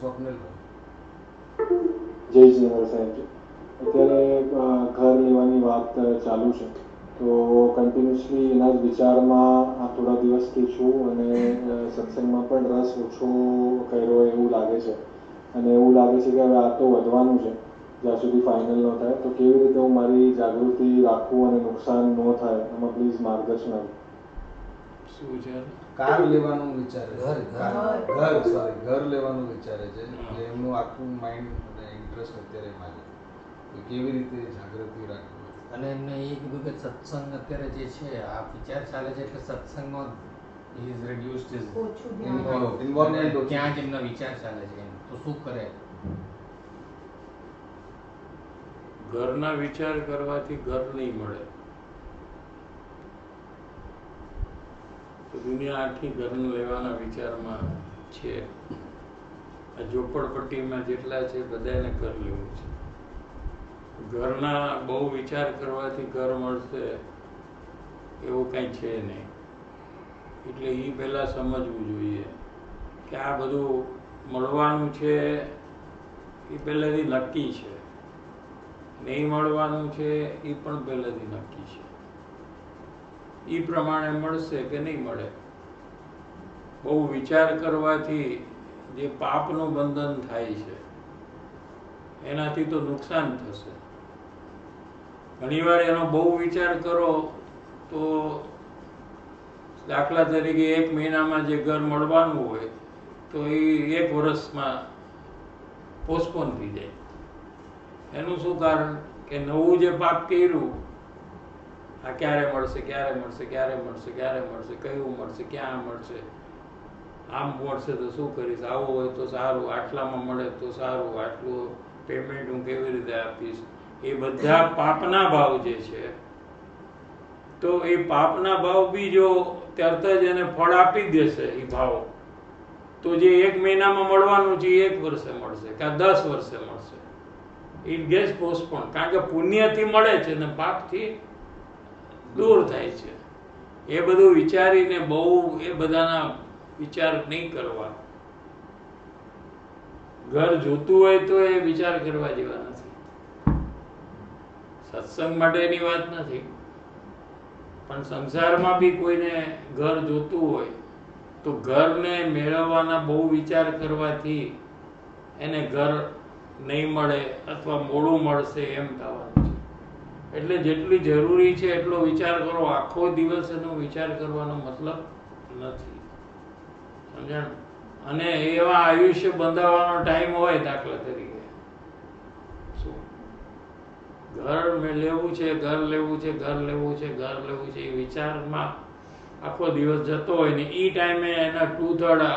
સ્વપ્નિલભાઈ. જય જીનેન્દ્ર સાહેબજી, અત્યારે ઘર લેવાની વાત ચાલુ છે તો કન્ટિન્યુઅસલી એના જ વિચારમાં આ થોડા દિવસથી છું અને સત્સંગમાં પણ રસ ઓછો કર્યો એવું લાગે છે અને એવું લાગે છે કે હવે આ તો વધવાનું છે જ્યાં સુધી ફાઇનલ ન થાય. તો કેવી રીતે હું મારી જાગૃતિ રાખું અને નુકસાન ન થાય એમાં પ્લીઝ માર્ગદર્શન આપો. શું છે? કાર લેવાનું વિચારે છે. ઘર. ઘર લેવાનું વિચારે છે. જે એમનું આખું માઇન્ડ અને ઇન્ટરેસ્ટ અત્યારે એમાં છે કે કેવી રીતે જાગૃતિ રાખવી. અને એમને એ કીધું કે સત્સંગ અત્યારે જે છે આ વિચાર ચાલે છે એટલે સત્સંગમાં ઇઝ રેડ્યુસ્ડ ઇઝ ઓછું ધ્યાન. ઇન્વોલ્વમેન્ટ ત્યાં જ એમના વિચાર ચાલે છે એમ. તો શું કરે? ઘરના વિચાર કરવાથી ઘર નહીં મળે. તો દુનિયા આખી ઘરનું લેવાના વિચારમાં છે. આ ઝોપડપટ્ટીમાં જેટલા છે બધાને ઘર લેવું છે. ઘરના બહુ વિચાર કરવાથી ઘર મળશે એવું કંઈ છે નહીં. એટલે એ પહેલાં સમજવું જોઈએ કે આ બધું મળવાનું છે એ પહેલેથી નક્કી છે, નહીં મળવાનું છે એ પણ પહેલેથી નક્કી છે. એ પ્રમાણે મળશે કે નહીં મળે. બહુ વિચાર કરવાથી જે પાપનું બંધન થાય છે એનાથી તો નુકસાન થશે. ઘણીવાર એનો બહુ વિચાર કરો તો દાખલા તરીકે 1 મહિનામાં જે ઘર મળવાનું હોય તો એ 1 વર્ષમાં પોસ્ટપોન થઈ જાય. એનું શું કારણ કે નવું જે પાપ કર્યું આ ક્યારે મળશે, ક્યારે મળશે, ક્યારે મળશે, ક્યારે મળશે, કયું મળશે, ક્યાં મળશે, આમ મળશે તો શું કરીશ, આવું હોય તો સારું, આટલામાં મળે તો સારું, આટલું પેમેન્ટ હું કેવી રીતે આપીશ. એ બધા પાપના ભાવ જે છે તો એ પાપના ભાવ બી જો તરત જ એને ફળ આપી દેશે એ ભાવ તો જે 1 મહિનામાં મળવાનું છે એ 1 વર્ષે મળશે કે 10 વર્ષે મળશે. It gates postpone. કારણ કે પુણ્યથી મળે છે ને પાપથી દૂર થાય છે. એ બધું વિચારીને બહુ એ બધાના વિચાર નહીં કરવા. ઘર જોતું હોય તો એ વિચાર કરવા જેવા નથી. સત્સંગ માટેની વાત નથી, પણ સંસારમાં બી કોઈને ઘર જોતું હોય તો ઘરને મેળવવાના બહુ વિચાર કરવાથી એને ઘર નહીં મળે અથવા મોડું મળશે એમ થવાનું છે. એટલે જેટલી જરૂરી છે એટલો વિચાર કરો. આખો દિવસ એનો વિચાર કરવાનો મતલબ નથી. સમજણ? અને એવા આયુષ્ય બંધાવવાનો ટાઈમ હોય દાખલા તરીકે શું ઘર લેવું છે, ઘર લેવું છે, ઘર લેવું છે, ઘર લેવું છે, એ વિચારમાં આખો દિવસ જતો હોય ને એ ટાઈમે એના 2/3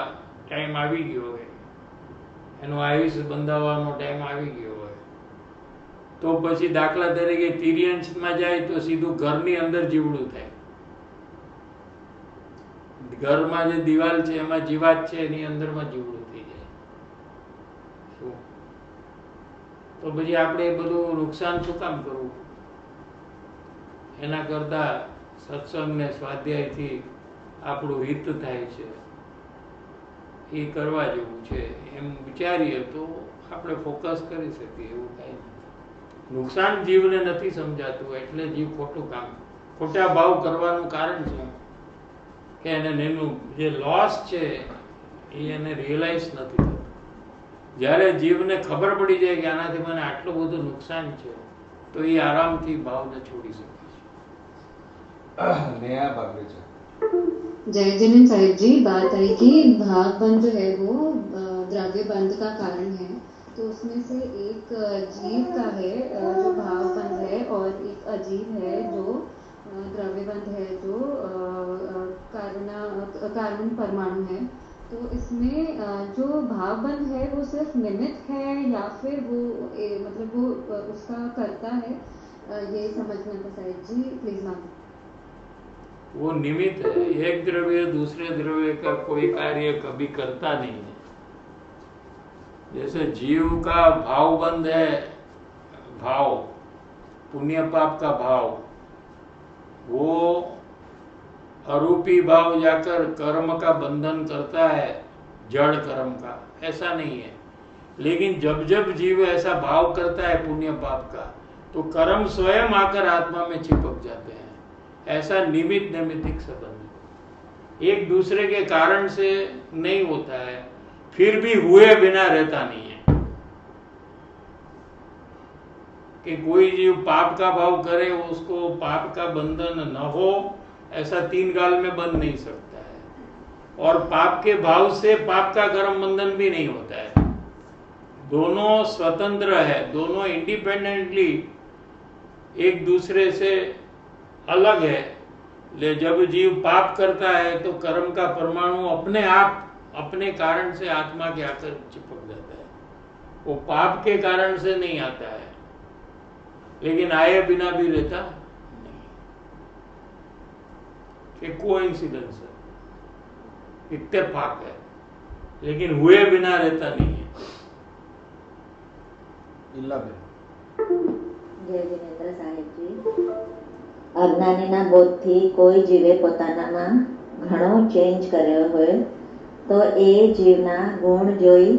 ટાઈમ આવી ગયો હોય, એનું આયુષ્ય બંધાવવાનો ટાઈમ આવી ગયો હોય તો પછી દાખલા તરીકે તિર્યંશમાં જાય તો સીધું ઘરની અંદર જીવડું થાય. ઘરમાં જે દિવાલ છે એમાં જીવાત છે એની અંદરમાં જીવડું થઈ જાય. શું તો પછી આપણે એ બધું નુકસાન શું કામ કરવું? એના કરતા સત્સંગ ને સ્વાધ્યાયથી આપણું હિત થાય છે એ કરવા જેવું છે એમ વિચારીએ તો આપણે ફોકસ કરી શકીએ. એવું કાંઈ નુકસાન જીવને નથી સમજાતું એટલે જીવ ખોટું કામ, ખોટા ભાવ કરવાનું કારણ શું કે એનું જે લોસ છે એ એને રિયલાઇઝ નથી થતું. જ્યારે જીવને ખબર પડી જાય કે આનાથી મને આટલું બધું નુકસાન છે તો એ આરામથી ભાવને છોડી શકે છે. नया बागड़ीचा. जय जिनेंद्र साहिब जी, बात आई कि भाव बंध जो है वो द्रव्य बंध का कारण है. तो उसमें से एक जीव का है जो भाव बंध है और एक अजीव है जो द्रव्य बंध है जो कार्बन परमाणु है. तो इसमें जो भाव बंध है वो सिर्फ निमित्त है या फिर वो मतलब वो उसका करता है, ये समझना था साहिब जी, प्लीज मैम. वो निमित्त है. एक द्रव्य दूसरे द्रव्य का कोई कार्य कभी करता नहीं है. जैसे जीव का भाव बंध है, भाव पुण्य पाप का भाव, वो अरूपी भाव जाकर कर्म का बंधन करता है, जड़ कर्म का. ऐसा नहीं है. लेकिन जब जब जीव ऐसा भाव करता है पुण्य पाप का, तो कर्म स्वयं आकर आत्मा में चिपक जाते हैं। ऐसा निमित्त नैमित्तिक संबंध एक दूसरे के कारण से नहीं होता है, फिर भी हुए बिना रहता नहीं है। कि कोई जीव पाप का भाव करे, उसको पाप का बंधन न हो, ऐसा 3 गाल में बंध नहीं सकता है। और पाप के भाव से पाप का कर्म बंधन भी नहीं होता है। दोनों स्वतंत्र है, दोनों इंडिपेंडेंटली एक दूसरे से अलग है। ले जब जीव पाप करता है तो कर्म का परमाणु अपने आप अपने कारण से आत्मा के आकर चिपक जाता है, वो पाप के कारण से नहीं आता है, लेकिन आए बिना भी रहता नहीं। कि कोइंसिडेंस है, इत्तेफाक है, लेकिन हुए बिना रहता नहीं है। જય જીનેન્દ્ર સાહેબજી, અજ્ઞાનીના બોધથી કોઈ જીવે પોતાનામાં ઘણો ચેન્જ કર્યો હોય તો એ જીવના ગુણ જોઈ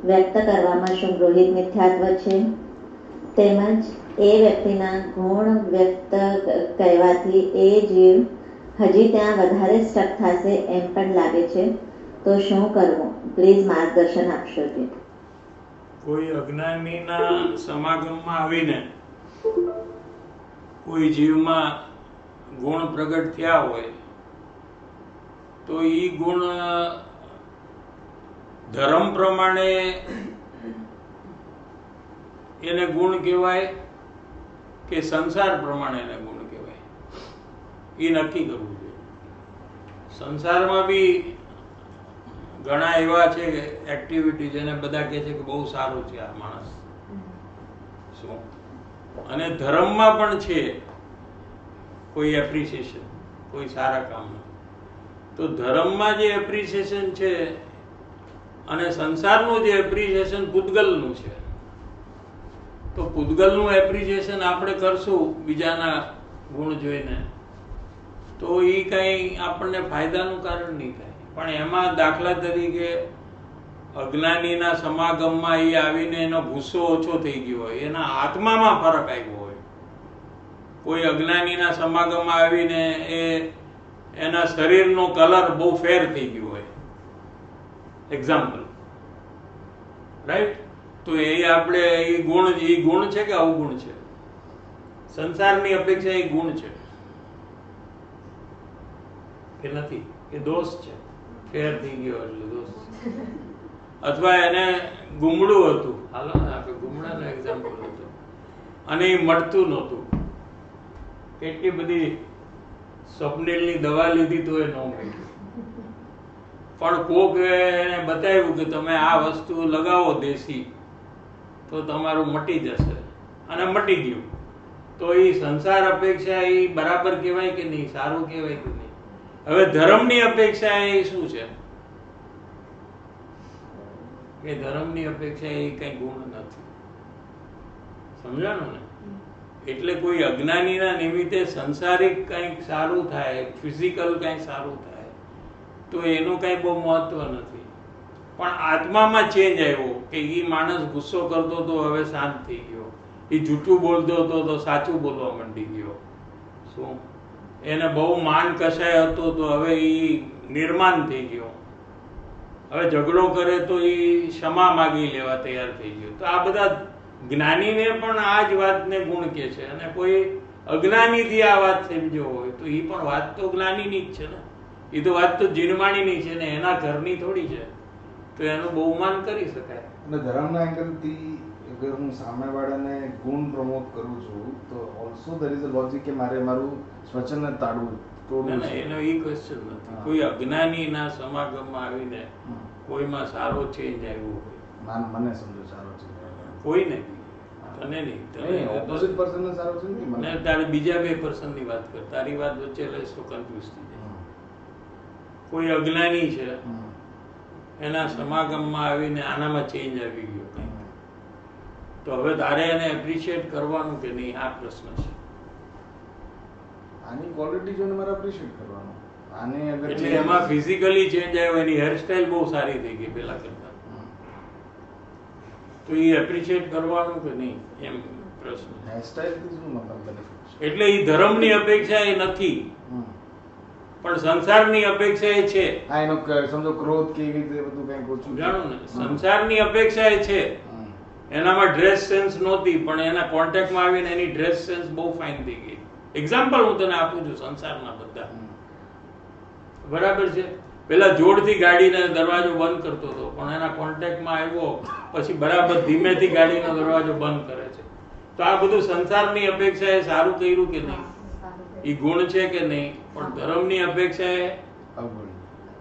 વ્યક્ત કરવામાં શું ગૃહિત મિથ્યાત્વ છે? તેમજ એ વ્યક્તિના ગુણ વ્યક્ત કહેવાથી એ જીવ હજી ત્યાં વધારે સ્ટક થશે એમ પણ લાગે છે, તો શું કરવું? પ્લીઝ માર્ગદર્શન આપશો જી. કોઈ અજ્ઞાનીના સમાગમમાં આવીને કોઈ જીવમાં ગુણ પ્રગટ થયા હોય તો એ ગુણ ધર્મ પ્રમાણે એને ગુણ કહેવાય કે સંસાર પ્રમાણે એને ગુણ કહેવાય, એ નક્કી કરવું જોઈએ. સંસારમાં બી ઘણા એવા છે એક્ટિવિટી જેને બધા કહે છે કે બહુ સારું છે આ માણસ, શું, અને ધર્મમાં પણ છે કોઈ એપ્રિસિએશન કોઈ સારા કામનું. તો ધર્મમાં જે એપ્રિસિએશન છે અને સંસારનું જે એપ્રિસિએશન પૂતગલનું છે, તો પૂતગલનું એપ્રિસિએશન આપણે કરશું બીજાના ગુણ જોઈને તો એ કંઈ આપણને ફાયદાનું કારણ નહીં થાય. પણ એમાં દાખલા તરીકે અજ્ઞાનીના સમાગમમાં એ આવીને એનો ગુસ્સો ઓછો થઈ ગયો હોય, એના આત્મામાં ફરક આવ્યો હોય. કોઈ અજ્ઞાનીના સમાગમમાં આવીને એના શરીરનો કલર બહુ ફેર થઈ ગયો હોય, એક્ઝામ્પલ, રાઈટ? તો એ આપણે એ ગુણ છે કે અવગુણ છે? સંસારની અપેક્ષા એ ગુણ છે કે નથી? એ દોષ છે, ફેર થઈ ગયો એટલે દોષ. અથવા એને ગુમડું હતું, હાલો ને આપણે ગુમડાનું એક્ઝામ્પલ હતું, અને એ મળતું નહોતું. કેટલી બધી સ્વપ્નિલની દવા લીધી તો એ ન મળ્યું, પણ કોક એને બતાવ્યું કે તમે આ વસ્તુ લગાવો દેશી તો તમારું મટી જશે, અને મટી ગયું. તો એ સંસાર અપેક્ષા એ બરાબર કહેવાય કે નહીં? સારું કહેવાય કે નહીં? હવે ધર્મની અપેક્ષા એ શું છે કે ધર્મની અપેક્ષા એ કઈ ગુણ નથી. સમજાણું ને? એટલે કોઈ અજ્ઞાનીના નિમિત્તે સંસારિક કંઈક સારું થાય, ફિઝિકલ કંઈક સારું થાય તો એનું કંઈ બહુ મહત્વ નથી. પણ આત્મામાં ચેન્જ આવ્યો કે એ માણસ ગુસ્સો કરતો તો હવે શાંત થઈ ગયો, એ જૂઠું બોલતો હતો તો સાચું બોલવા માંડી ગયો, શું, એને બહુ માન કશાય હતો તો હવે એ નિર્માન થઈ ગયો, હવે ઝઘડો કરે તો એ ક્ષમા માગી લેવા તૈયાર થઈ ગયો. તો આ બધા જ્ઞાનીને પણ આ જ વાતને ગુણ કે છે, અને કોઈ અજ્ઞાનીથી આ વાત સમજો હોય તો એ પણ વાત તો જ્ઞાનીની જ છે ને, એ તો વાત તો જીણવાણીની છે ને, એના ઘરની થોડી છે, તો એનું બહુમાન કરી શકાય. અને ધર્મના એંગલથી અગર હું સામેવાળાને ગુણ પ્રમોટ કરું છું તો also there is a logic કે મારે મારું સ્વચનને તોડવું એનો એ ક્વેશ્ચન નથી. કોઈ અજ્ઞાનીના સમાગમમાં આવીને કોઈમાં સારો ચેન્જ આવ્યો હોય, મને સમજો સારો છે, કોઈ નહીં, તને નહીં, ઓપોઝિટ પર્સનને સારો છે ને તારે બીજા 2 પર્સનની વાત કર, તારી વાત વચ્ચે લઈશ તો કન્ફ્યુઝ થઈ જાય. કોઈ અજ્ઞાની છે, એના સમાગમમાં આવીને આનામાં ચેન્જ આવી ગયો કંઈક, તો હવે તારે એને એપ્રિશિએટ કરવાનું કે નહીં? આ પ્રશ્ન છે. આની ક્વોલિટી જોઈને મારે એપ્રિશિએટ કરવાનું. આને અગર એટલે એમાં ફિઝિકલી ચેન્જ આવ્યો, એની હેરસ્ટાઇલ બહુ સારી થઈ ગઈ પેલા કરતા, તો એ એપ્રિશિએટ કરવાનું કે નહીં એમ પ્રશ્ન. હેરસ્ટાઇલથી શું મતલબ બેનિફિટ છે? એટલે એ ધર્મની અપેક્ષા એ નથી, પણ સંસારની અપેક્ષા એ છે. હા, એનો સમજો ક્રોધ કેવી રીતે બધું કંઈક ઓછું જાણો ને, સંસારની અપેક્ષા એ છે. એનામાં ડ્રેસ સેન્સ નહોતી, પણ એના કોન્ટેક્ટમાં આવીને એની ડ્રેસ સેન્સ બહુ ફાઇન થઈ ગઈ. એક્ઝામ્પલ હું તને આપું છું સંસારના બધા, બરાબર છે. પેલા જોરથી ગાડીને દરવાજો બંધ કરતો હતો, પણ એના કોન્ટેક્ટમાં આવ્યો પછી બરાબર ધીમેથી ગાડીનો દરવાજો બંધ કરે છે. તો આ બધું સંસારની અપેક્ષા એ સારું કર્યું કે નહીં, એ ગુણ છે કે નહીં. પણ ધર્મની અપેક્ષા એ અવગુણ,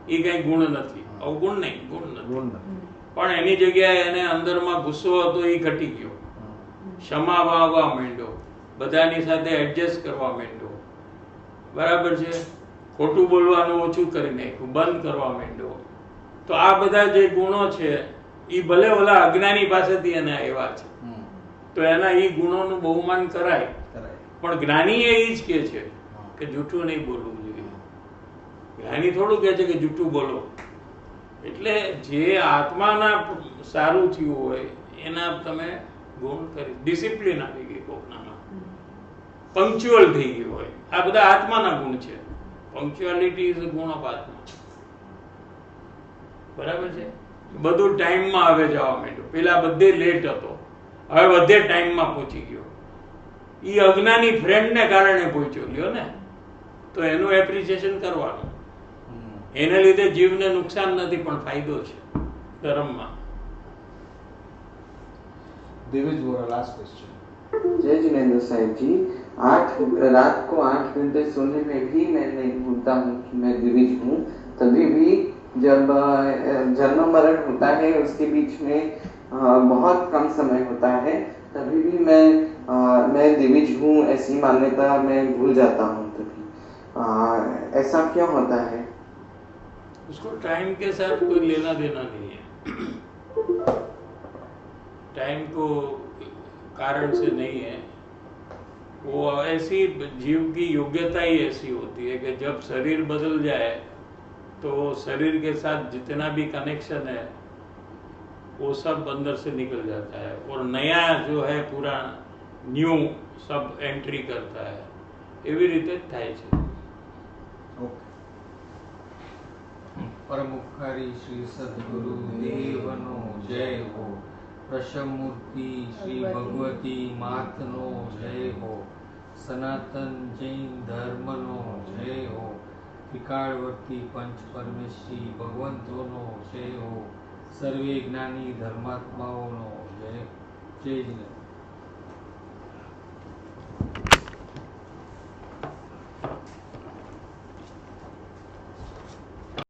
એ કઈ ગુણ નથી, અવગુણ નહીં, ગુણ નથી. ગુણ નથી. પણ એની જગ્યાએ એને અંદરમાં ગુસ્સો હતો એ ઘટી ગયો, ક્ષમા આવવા માંડ્યો, બધાની સાથે એડજસ્ટ કરવા માંડ્યો, બરાબર છે. ખોટું બોલવાનું ઓછું કરી નાખ્યું, બંધ કરવા માંડ્યો. તો આ બધા જે ગુણો છે એ ભલે ઓલા અજ્ઞાની પાસેથી એને આવ્યા છે, તો એના એ ગુણોનું બહુમાન કરાય. પણ જ્ઞાની એ જ કે છે કે જૂઠું નહીં બોલવું જોઈએ. જ્ઞાની થોડું કહે છે કે જૂઠું બોલો. એટલે જે આત્માના સારું થયું હોય એના તમે ગુણ કરી, ડિસિપ્લિન આવી ગઈ કોકનામાં, પંક્ચ્યુઅલ થઈ ગયું હોય, આ બધા આત્માના ગુણ છે. પંક્ચ્યુઆલિટી ઇઝ અ ગુણ ઓફ આત્મા, બરાબર છે. બધું ટાઈમમાં હવે જવા માંડ્યું. પેલા બધે લેટ હતો, હવે બધે ટાઈમમાં પહોંચી ગયો. એ અજ્ઞાની ફ્રેન્ડને કારણે પહોંચ્યો લ્યો ને, તો એનું એપ્રિસિએશન કરવાનું. એને લીધે જીવને નુકસાન નથી પણ ફાયદો છે ધર્મમાં. देवेज वोरा लास्ट क्वेश्चन. जय जिनेन्द्र साहिब जी, रात को 8 घंटे सोने में भी मैं नहीं भूलता हूँ कि मैं दिविज हूँ. तभी भी जब जन्म मरण होता है उसके बीच में बहुत कम समय होता है, तभी भी मैं दिविज हूँ ऐसी मान्यता मैं भूल जाता हूँ. तभी ऐसा क्यों होता है? उसको टाइम के साथ कोई लेना देना नहीं है. टाइम को कारण से नहीं है. वो ऐसी जीव की योग्यता ही ऐसी होती है कि जब शरीर बदल जाए तो शरीर के साथ जितना भी कनेक्शन है वो सब अंदर से निकल जाता है और नया जो है पूरा न्यू सब एंट्री करता है. એવી રીતે જ થાય છે. પરમ ઉપકારી શ્રી સદગુરુ દેવનો જય હો. પ્રશમૂર્તિ શ્રી ભગવતી માતનો જય હો. સનાતન જૈન ધર્મનો જય હો. ત્રિકાળવર્તી પંચ પરમેશ્વરી ભગવંતોનો જય હો. સર્વે જ્ઞાની ધર્માત્માઓનો જય. જય જય.